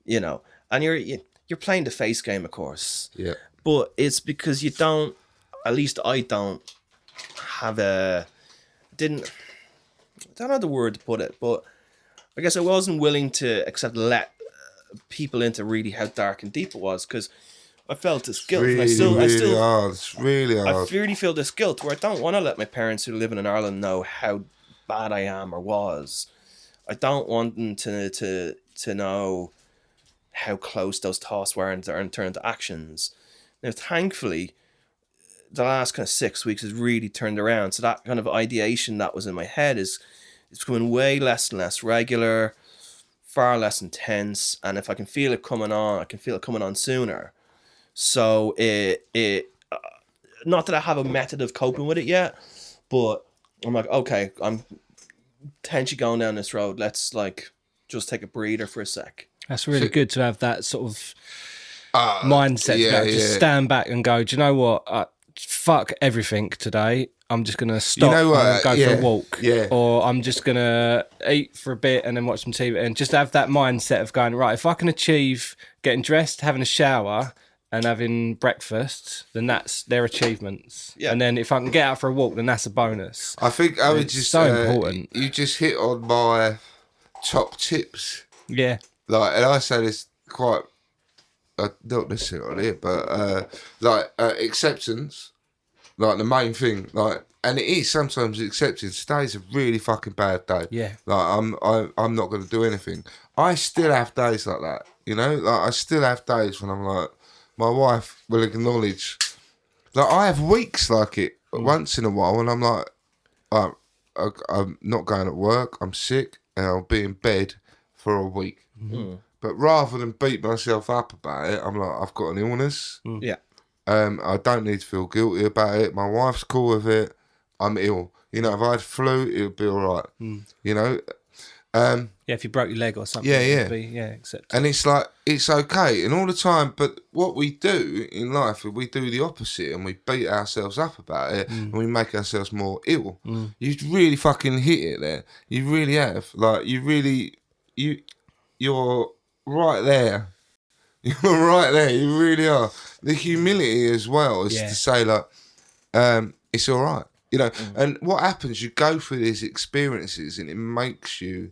Speaker 3: you know, and you're playing the face game, of course.
Speaker 1: Yeah.
Speaker 3: But it's because you don't, at least I don't have I don't know the word to put it, but I guess I wasn't willing to let people into really how dark and deep it was, because I felt this guilt.
Speaker 1: Really,
Speaker 3: and I still
Speaker 1: hard. It's really hard.
Speaker 3: I really feel this guilt where I don't want to let my parents who live in Ireland know how bad I am or was. I don't want them to know how close those thoughts were and turn into actions. Now, thankfully, the last kind of 6 weeks has really turned around. So that kind of ideation that was in my head is becoming way less and less regular, far less intense. And if I can feel it coming on, I can feel it coming on sooner. So it not that I have a method of coping with it yet, but I'm like, okay, I'm potentially going down this road. Let's like just take a breather for a sec.
Speaker 2: That's really good to have that sort of mindset. Just stand back and go, do you know what? Fuck everything today. I'm just going to stop and go for a walk.
Speaker 1: Yeah.
Speaker 2: Or I'm just going to eat for a bit and then watch some TV. And just have that mindset of going, right, if I can achieve getting dressed, having a shower, and having breakfast, then that's their achievements.
Speaker 3: Yeah.
Speaker 2: And then if I can get out for a walk, then that's a bonus.
Speaker 1: I think I would
Speaker 2: It's
Speaker 1: just
Speaker 2: so important.
Speaker 1: You just hit on my top tips.
Speaker 2: Yeah.
Speaker 1: Like, and I say this quite not necessarily on it, but acceptance, like the main thing, like, and it is sometimes acceptance. Today's a really fucking bad day.
Speaker 2: Yeah.
Speaker 1: Like I'm not going to do anything. I still have days like that, you know. Like I still have days when I'm like, my wife will acknowledge. Like I have weeks like it once in a while, and I'm like, I'm not going at work. I'm sick, and I'll be in bed for a week.
Speaker 3: Mm.
Speaker 1: But rather than beat myself up about it, I'm like, I've got an illness.
Speaker 3: Yeah.
Speaker 1: I don't need to feel guilty about it. My wife's cool with it. I'm ill. You know, if I had flu, it would be all right. You know?
Speaker 2: Yeah, if you broke your leg or something.
Speaker 1: Yeah,
Speaker 2: it would be, accepted.
Speaker 1: And it's like, it's okay. And all the time, but what we do in life, we do the opposite and we beat ourselves up about it and we make ourselves more ill. You've really fucking hit it there. You really have. Like, you're right there. You're right there. You really are. The humility as well is to say, like, it's all right. You know, and what happens, you go through these experiences and it makes you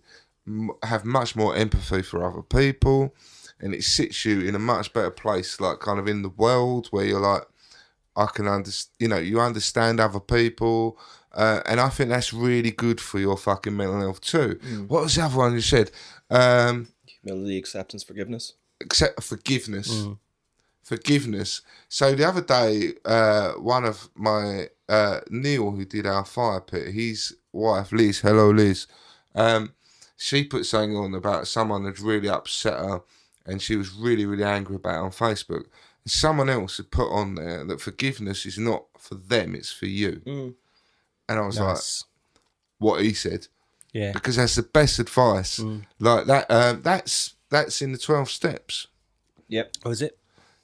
Speaker 1: have much more empathy for other people, and it sits you in a much better place, like kind of in the world where you're like, I can understand, you know, you understand other people, and I think that's really good for your fucking mental health too. What was the other one you said?
Speaker 3: Humility, acceptance, forgiveness.
Speaker 1: Forgiveness. Forgiveness. So the other day, one of my Neil, who did our fire pit, his wife Liz, hello Liz, she put something on about someone had really upset her, and she was really, really angry about it on Facebook. And someone else had put on there that forgiveness is not for them, it's for you. And I was like, what he said.
Speaker 2: Yeah.
Speaker 1: Because that's the best advice. Like that. That's in the 12 steps.
Speaker 3: Yep.
Speaker 2: Oh, is it?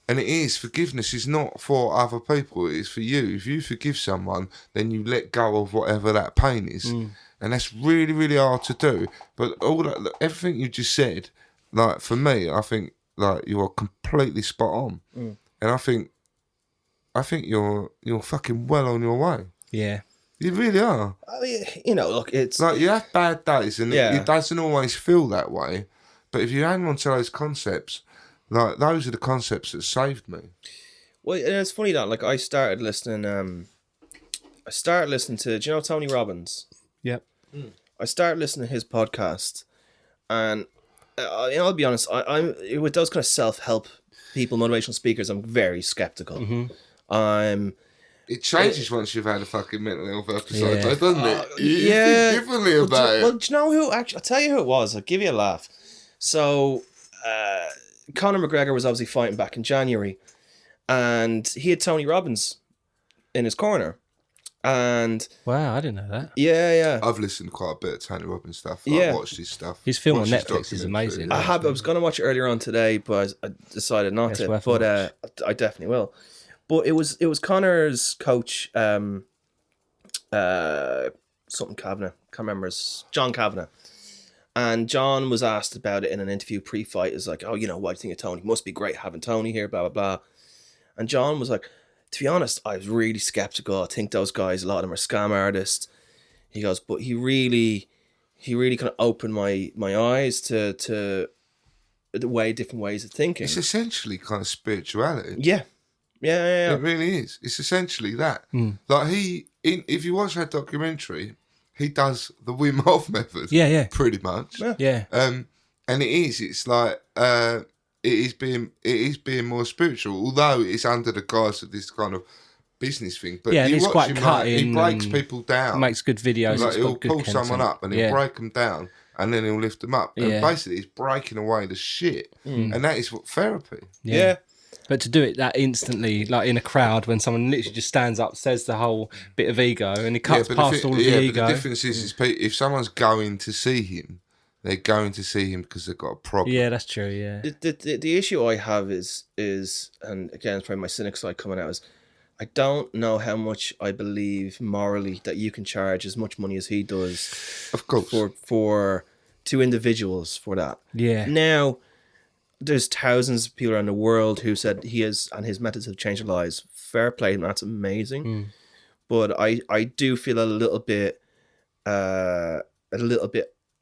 Speaker 1: And it is, forgiveness is not for other people, it's for you. If you forgive someone, then you let go of whatever that pain is. And that's really, really hard to do. But all that, everything you just said, like for me, I think like you are completely spot on. And I think you're fucking well on your way.
Speaker 2: Yeah.
Speaker 1: You really are.
Speaker 3: I mean, you know, look, it's
Speaker 1: Like you have bad days and
Speaker 3: Yeah.
Speaker 1: it doesn't always feel that way. But if you hang on to those concepts, like those are the concepts that saved me.
Speaker 3: well, and it's funny that like I started listening to, do you know Tony Robbins?
Speaker 2: Yep.
Speaker 3: I started listening to his podcast, and I'll be honest, I'm with those kind of self-help people, motivational speakers, I'm very skeptical.
Speaker 1: It changes once you've had a fucking mental health episode,
Speaker 2: Yeah.
Speaker 1: though, doesn't it? You think differently
Speaker 3: Well,
Speaker 1: about it.
Speaker 3: Well, do you know who actually? I'll tell you who it was. I'll give you a laugh. So, Conor McGregor was obviously fighting back in January, and he had Tony Robbins in his corner. And
Speaker 2: Wow, I didn't know that.
Speaker 3: yeah.
Speaker 1: I've listened quite a bit of Tony Robbins stuff.
Speaker 3: Yeah.
Speaker 1: I've watched his stuff.
Speaker 2: His film on
Speaker 1: Watched his
Speaker 2: Netflix is
Speaker 1: documentary.
Speaker 2: amazing.
Speaker 3: I was going to watch it earlier on today, but I decided not
Speaker 2: It's
Speaker 3: to.
Speaker 2: worth a
Speaker 3: But I definitely will. But it was Conor's coach, something Kavanagh. Can't remember. John Kavanagh. And John was asked about it in an interview pre-fight. It's like, oh, you know, what do you think of Tony? Must be great having Tony here, blah, blah, blah. And John was like, to be honest, I was really skeptical. I think those guys, a lot of them are scam artists. He goes, but he really kind of opened my eyes to the different ways of thinking.
Speaker 1: It's essentially kind of spirituality.
Speaker 3: Yeah.
Speaker 1: It really is. It's essentially that. Like if you watch that documentary, he does the Wim Hof method.
Speaker 2: Yeah.
Speaker 1: Pretty much.
Speaker 2: Yeah.
Speaker 1: And it is. It's like it is being more spiritual, although it's under the guise of this kind of business thing. But
Speaker 2: Yeah, and
Speaker 1: you
Speaker 2: it's
Speaker 1: watch
Speaker 2: quite
Speaker 1: him, like,
Speaker 2: cutting
Speaker 1: he breaks
Speaker 2: and
Speaker 1: people down.
Speaker 2: Makes good videos.
Speaker 1: Like
Speaker 2: It's
Speaker 1: he'll
Speaker 2: got good
Speaker 1: pull someone
Speaker 2: content.
Speaker 1: up and he'll break them down, and then he'll lift them up. And
Speaker 2: Yeah.
Speaker 1: basically, he's breaking away the shit, and that is what therapy.
Speaker 3: Yeah.
Speaker 2: But to do it that instantly, like in a crowd, when someone literally just stands up, says the whole bit of ego, and he cuts past all of the ego.
Speaker 1: But the difference is if someone's going to see him, they're going to see him because they've got a problem.
Speaker 2: Yeah, that's true. Yeah.
Speaker 3: The issue I have is, and again, it's probably my cynic side coming out, is I don't know how much I believe morally that you can charge as much money as he does,
Speaker 1: Of course.
Speaker 3: for two individuals for that.
Speaker 2: Yeah.
Speaker 3: Now, there's thousands of people around the world who said he is and his methods have changed their lives. Fair play, and that's amazing. But I do feel a little bit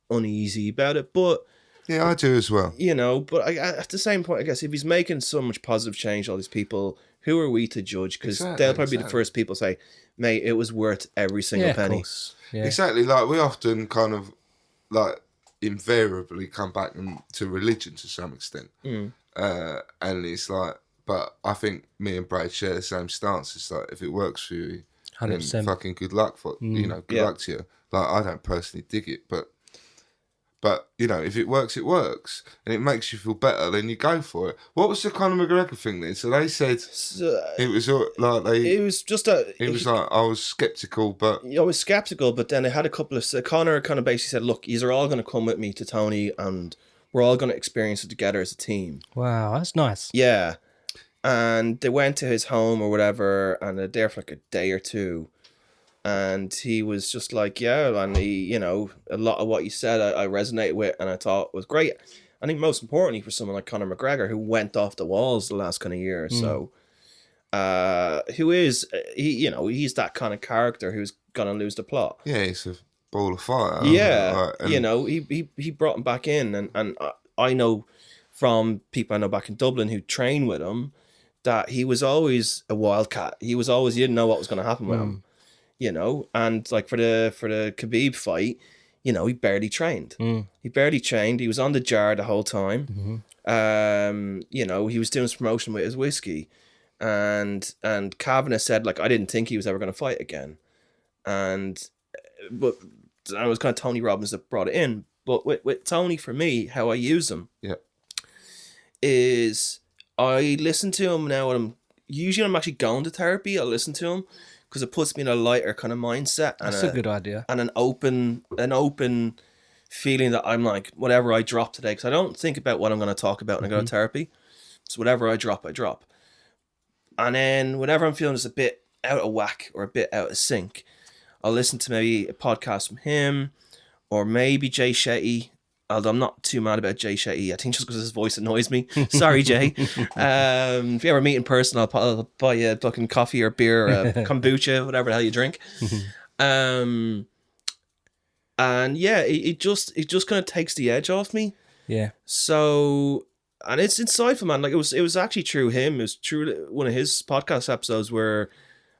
Speaker 3: uneasy about it. But
Speaker 1: Yeah, I do as well.
Speaker 3: you know, but at the same point, I guess if he's making so much positive change, all these people, who are we to judge? Because they'll probably be the first people to say, mate, it was worth every single penny.
Speaker 2: Of course. Yeah.
Speaker 1: Exactly. Like, we often kind of, like, invariably come back to religion to some extent. And it's like, but I think me and Brad share the same stance. It's like, if it works for you, then
Speaker 2: 100%.
Speaker 1: fucking good luck for you know, good luck to you. Like, I don't personally dig it, but you know, if it works, it works, and it makes you feel better, then you go for it. What was the Conor McGregor thing then? So they said it was like
Speaker 3: It was just
Speaker 1: It was like, I was sceptical, but
Speaker 3: I was skeptical, but then I had a couple of Connor kind of basically said, "Look, these are all going to come with me to Tony, and we're all going to experience it together as a team."
Speaker 2: Wow, that's nice.
Speaker 3: Yeah, and they went to his home or whatever, and they're there for like a day or two, and he was just like, "Yeah," and he, you know, a lot of what you said, I resonated with, and I thought was great. I think most importantly for someone like Conor McGregor, who went off the walls the last kind of year or so. Who is he? You know, he's that kind of character who's gonna lose the plot.
Speaker 1: yeah, it's a ball of fire.
Speaker 3: Yeah,
Speaker 1: and
Speaker 3: you know, he brought him back in, and I know from people I know back in Dublin who train with him that he was always a wildcat. He was always, you didn't know what was going to happen with him, you know. And like for the Khabib fight, you know, he barely trained. He barely trained. He was on the jar the whole time. You know, he was doing his promotion with his whiskey. And Kavanagh said, like, I didn't think he was ever going to fight again. But it was kind of Tony Robbins that brought it in. But with Tony, for me, how I use him is I listen to him now when I'm actually going to therapy. I listen to him because it puts me in a lighter kind of mindset.
Speaker 2: That's a good idea.
Speaker 3: And an open feeling that I'm like, whatever I drop today, because I don't think about what I'm going to talk about when I go to therapy. So whatever I drop, I drop. And then whenever I'm feeling just a bit out of whack or a bit out of sync, I'll listen to maybe a podcast from him or maybe Jay Shetty. Although I'm not too mad about Jay Shetty. I think just because his voice annoys me. Sorry, Jay. If you ever meet in person, I'll buy you a fucking coffee or beer or kombucha, whatever the hell you drink. And yeah, it just kind of takes the edge off me.
Speaker 2: Yeah.
Speaker 3: So, and it's insightful, man. Like it was actually true him. It was true one of his podcast episodes where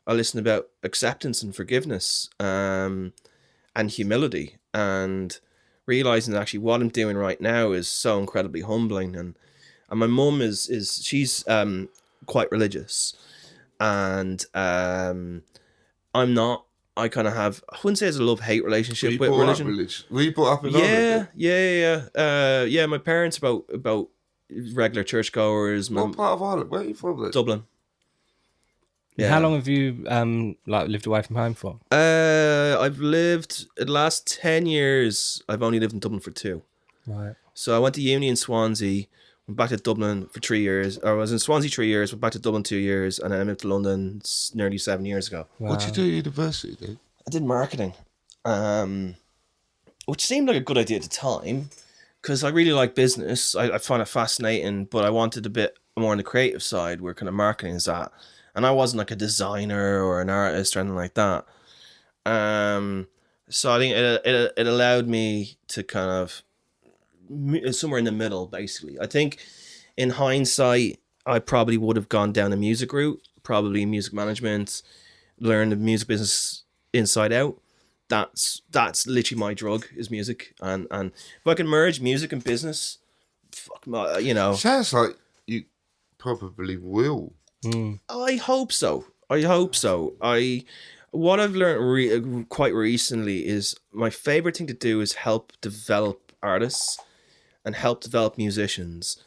Speaker 3: I listened about acceptance and forgiveness, and humility, and realizing that actually what I'm doing right now is so incredibly humbling. And my mum is she's quite religious, and I'm not. I kind of have, I wouldn't say it's a love-hate relationship with religion.
Speaker 1: Were you brought up in Ireland?
Speaker 3: Yeah. My parents about regular churchgoers.
Speaker 1: What part of Ireland? Where are you from then?
Speaker 3: Dublin. Yeah.
Speaker 2: How long have you lived away from home for?
Speaker 3: I've lived the last 10 years. I've only lived in Dublin for 2.
Speaker 2: Right.
Speaker 3: So I went to uni in Swansea, went back to Dublin for 3 years. Or I was in Swansea 3 years, went back to Dublin 2 years, and then I moved to London nearly 7 years ago.
Speaker 2: Wow.
Speaker 1: What did you do at university, dude?
Speaker 3: I did marketing, which seemed like a good idea at the time, because I really like business. I find it fascinating, but I wanted a bit more on the creative side where kind of marketing is at. And I wasn't like a designer or an artist or anything like that. So I think it allowed me to kind of somewhere in the middle, basically. I think in hindsight, I probably would have gone down a music route, probably music management, learn the music business inside out. That's literally my drug, is music. And if I can merge music and business, fuck my, you know.
Speaker 1: Sounds like you probably will.
Speaker 3: I hope so. What I've learned quite recently is my favorite thing to do is help develop artists and help develop musicians,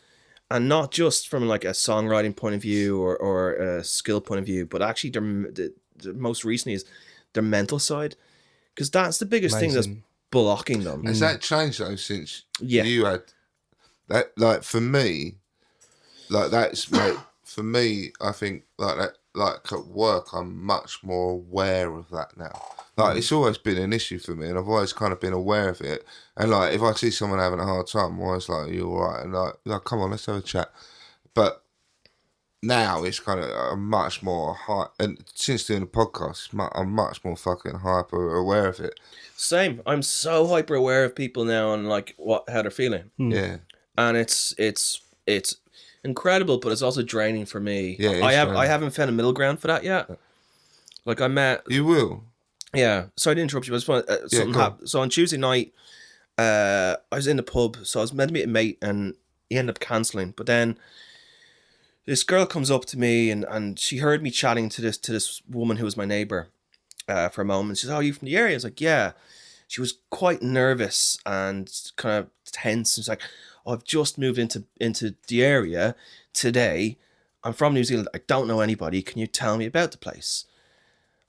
Speaker 3: and not just from like a songwriting point of view or a skill point of view, but actually the most recently is their mental side, because that's the biggest thing that's blocking them.
Speaker 1: Has that changed though since
Speaker 3: Yeah.
Speaker 1: you had that? Like for me, like that's like, for me, I think like that like at work, I'm much more aware of that now. Like it's always been an issue for me, and I've always kind of been aware of it. And like if I see someone having a hard time, I'm always like, "You all right?" And like come on, let's have a chat. But now it's kind of much more high. And since doing the podcast, I'm much more fucking hyper aware of it.
Speaker 3: Same. I'm so hyper aware of people now and like how they're feeling.
Speaker 1: Yeah,
Speaker 3: And it's incredible, but it's also draining for me.
Speaker 1: Yeah,
Speaker 3: I haven't found a middle ground for that yet. Like I met.
Speaker 1: you will.
Speaker 3: Yeah, sorry to interrupt you. I just want something happened. So on Tuesday night, I was in the pub. So I was meant to meet a mate, and he ended up cancelling. But then this girl comes up to me, and she heard me chatting to this woman who was my neighbour for a moment. She says, "Oh, are you from the area?" I was like, "Yeah." She was quite nervous and kind of tense. She's like, "Oh, I've just moved into the area today. I'm from New Zealand. I don't know anybody. Can you tell me about the place?"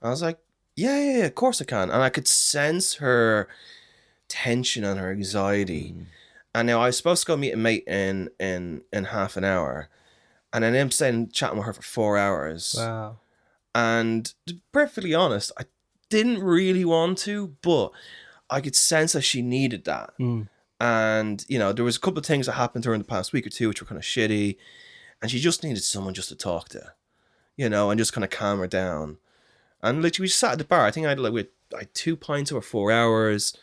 Speaker 3: I was like, yeah, of course I can. And I could sense her tension and her anxiety. And now I was supposed to go meet a mate in half an hour. And then I'm staying chatting with her for 4 hours.
Speaker 2: Wow.
Speaker 3: And to be perfectly honest, I didn't really want to, but I could sense that she needed that. And, you know, there was a couple of things that happened during the past week or two which were kind of shitty. And she just needed someone just to talk to, you know, and just kind of calm her down. And literally, we just sat at the bar. I think I had 2 pints over 4 hours,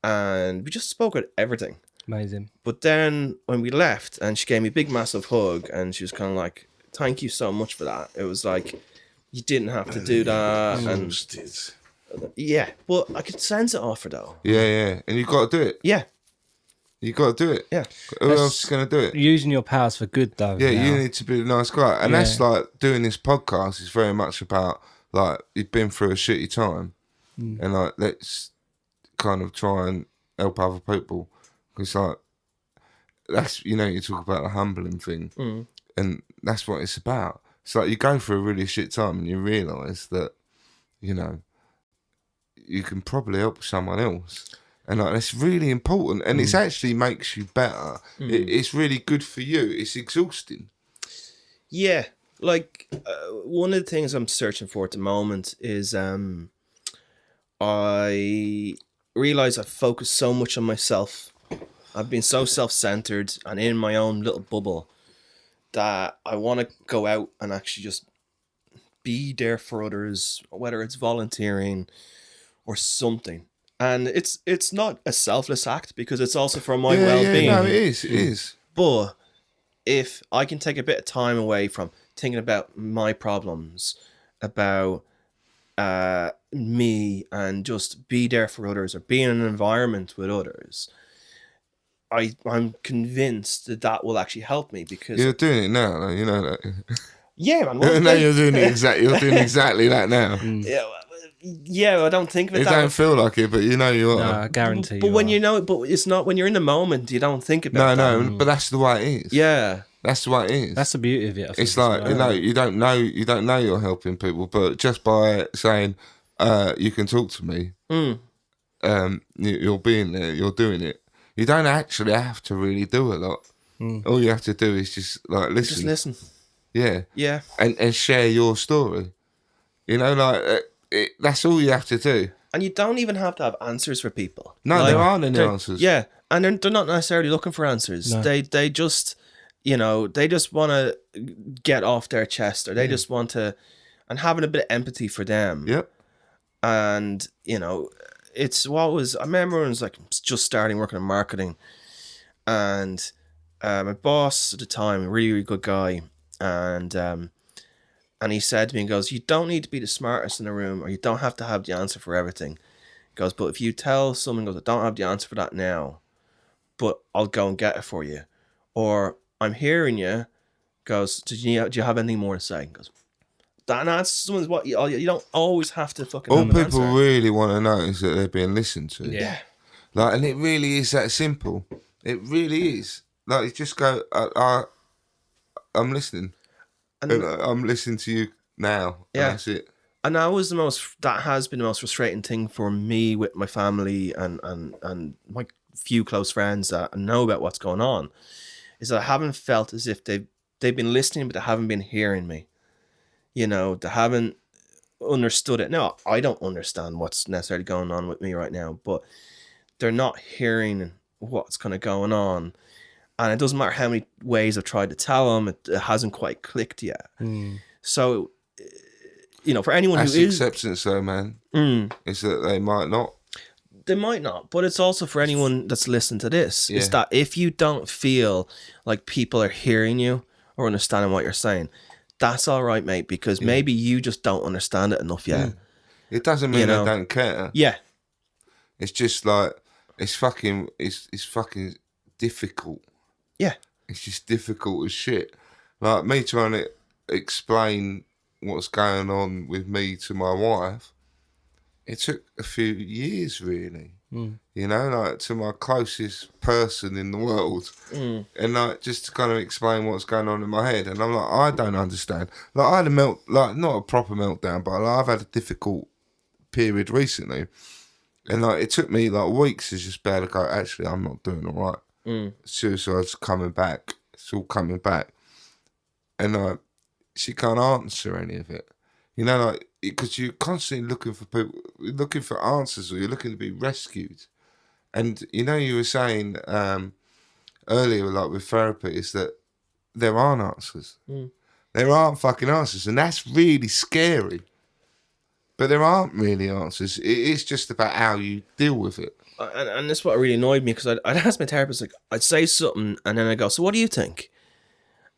Speaker 3: and we just spoke about everything.
Speaker 2: Amazing.
Speaker 3: But then when we left, and she gave me a big, massive hug, and she was kind of like, "Thank you so much for that." It was like, you didn't have to do that, and yeah, but I could sense it off her though.
Speaker 1: Yeah, and you got to do it.
Speaker 3: Yeah,
Speaker 1: You got to do it.
Speaker 3: yeah.
Speaker 1: Who else is going to do it?
Speaker 2: Using your powers for good, though.
Speaker 1: Yeah,
Speaker 2: now.
Speaker 1: you need to be a nice guy, and that's like doing this podcast is very much about like you've been through a shitty time, and like let's kind of try and help other people because like that's you talk about the humbling thing, and that's what it's about. It's like you go through a really shit time and you realise that you can probably help someone else. And like that's really important, and it actually makes you better. It's really good for you. It's exhausting.
Speaker 3: Yeah, like one of the things I'm searching for at the moment is I realize I focus so much on myself. I've been so self-centered and in my own little bubble that I want to go out and actually just be there for others, whether it's volunteering or something. And it's not a selfless act because it's also for my well-being.
Speaker 1: Yeah, no, it is.
Speaker 3: But if I can take a bit of time away from thinking about my problems, about me, and just be there for others or be in an environment with others, I'm convinced that will actually help me because
Speaker 1: You're doing it now, though, you know that.
Speaker 3: yeah, man. Well,
Speaker 1: no, you're doing it exactly. You're doing exactly that now.
Speaker 3: Yeah, I don't think of it.
Speaker 1: It don't feel like it, but you know you are.
Speaker 2: No, I guarantee.
Speaker 3: But when you know it, but it's not when you're in the moment. You don't think about.
Speaker 1: No, but that's the way it is.
Speaker 3: Yeah,
Speaker 1: that's the way it is.
Speaker 2: That's the beauty of it. I think,
Speaker 1: It's like you don't know you're helping people, but just by saying you can talk to me, you're being there, you're doing it. You don't actually have to really do a lot. All you have to do is just like listen.
Speaker 3: just listen.
Speaker 1: Yeah,
Speaker 3: Yeah,
Speaker 1: and share your story. You know, like that's all you have to do.
Speaker 3: and you don't even have to have answers for people.
Speaker 1: No, there aren't any answers.
Speaker 3: Yeah, and they're not necessarily looking for answers.
Speaker 2: No.
Speaker 3: They just they just want to get off their chest, or they just want to, and having a bit of empathy for them.
Speaker 1: Yep.
Speaker 3: And it's what was I remember when I was like just starting working in marketing, and my boss at the time, a really, really good guy, and he said to me, he goes, "You don't need to be the smartest in the room, or you don't have to have the answer for everything." He goes, "But if you tell someone, goes, I don't have the answer for that now, but I'll go and get it for you, or I'm hearing you," goes, do you have anything more to say?" He goes, that's someone's what you don't always have to fucking.
Speaker 1: All
Speaker 3: have an
Speaker 1: people
Speaker 3: answer.
Speaker 1: really want to know is that they're being listened to.
Speaker 3: Yeah.
Speaker 1: Like, and it really is that simple. It really is. Like, you just go, I'm listening.
Speaker 3: And
Speaker 1: I'm listening to you now.
Speaker 3: Yeah.
Speaker 1: And that's it.
Speaker 3: And that has been the most frustrating thing for me with my family and my few close friends that know about what's going on, is that I haven't felt as if they've been listening, but they haven't been hearing me. you know, they haven't understood it. No, I don't understand what's necessarily going on with me right now, but they're not hearing what's kind of going on. And it doesn't matter how many ways I've tried to tell them, it hasn't quite clicked yet. So, you know, for anyone
Speaker 1: That's
Speaker 3: who is...
Speaker 1: acceptance though, man. Is that they might not.
Speaker 3: They might not, but it's also for anyone that's listening to this, is that if you don't feel like people are hearing you or understanding what you're saying, that's all right, mate, because maybe you just don't understand it enough yet.
Speaker 1: It doesn't mean they don't care.
Speaker 3: Yeah.
Speaker 1: It's just like, it's fucking difficult.
Speaker 3: Yeah.
Speaker 1: It's just difficult as shit. Like me trying to explain what's going on with me to my wife, it took a few years, really. You know, like to my closest person in the world, and like just to kind of explain what's going on in my head. And I'm like, I don't understand. Like I had not a proper meltdown, but like, I've had a difficult period recently, and like it took me like weeks to just be able to go, actually, I'm not doing all right. Suicide's coming back. It's all coming back, and like she can't answer any of it. You know, like, because you're constantly looking for people, looking for answers, or you're looking to be rescued. And, you know, you were saying earlier, like with therapy, is that there aren't answers. There aren't fucking answers. And that's really scary. But there aren't really answers. It's just about how you deal with it.
Speaker 3: And that's what really annoyed me, because I'd ask my therapist, like, I'd say something, and then I go, so what do you think?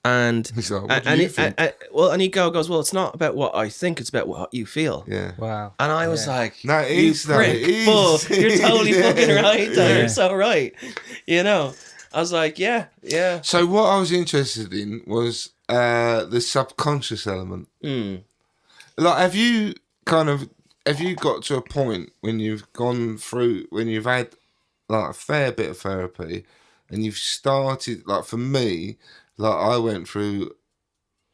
Speaker 3: And
Speaker 1: He's like, what do you think?
Speaker 3: And he goes, well, it's not about what I think, it's about what you feel.
Speaker 1: Yeah.
Speaker 2: Wow.
Speaker 3: And I was like,
Speaker 1: no, it is, though.
Speaker 3: prick,
Speaker 1: It is.
Speaker 3: but you're totally fucking right, though.
Speaker 2: Yeah.
Speaker 3: You're so right. You know, I was like, yeah.
Speaker 1: So what I was interested in was the subconscious element. Like, have you got to a point when you've had like a fair bit of therapy, and you've started, like for me, like I went through,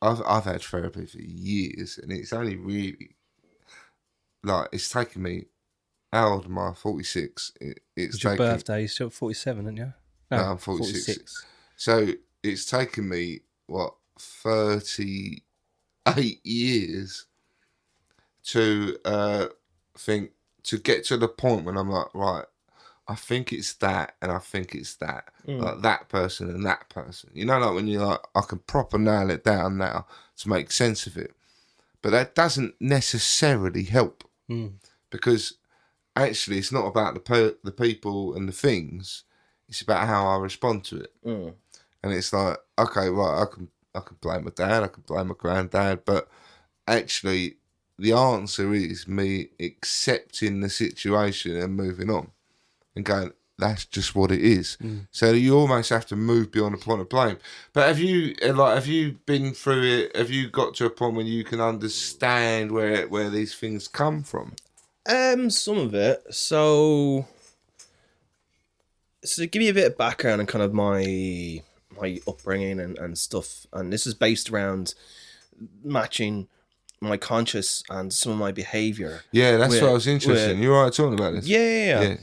Speaker 1: I've had therapy for years, and it's only really, like, it's taken me, how old am I? 46. It's
Speaker 2: your
Speaker 1: taken,
Speaker 2: birthday, you're still 47, aren't you?
Speaker 1: No, I'm 46. So it's taken me, 38 years to to get to the point when I'm like, right, I think it's that, and I think it's that. Like that person and that person. You know, like when you're like, I can proper nail it down now to make sense of it. But that doesn't necessarily help. Because actually it's not about the people and the things. It's about how I respond to it. And it's like, okay, right, I can blame my dad, I can blame my granddad, but actually the answer is me accepting the situation and moving on and going, that's just what it is. So you almost have to move beyond the point of blame. But have you been through it? Have you got to a point where you can understand where these things come from?
Speaker 3: Some of it. So give me a bit of background and kind of my upbringing and stuff. And this is based around matching my conscious and some of my behaviour.
Speaker 1: Yeah, that's what I was interested in. You're all right talking about this?
Speaker 3: Yeah.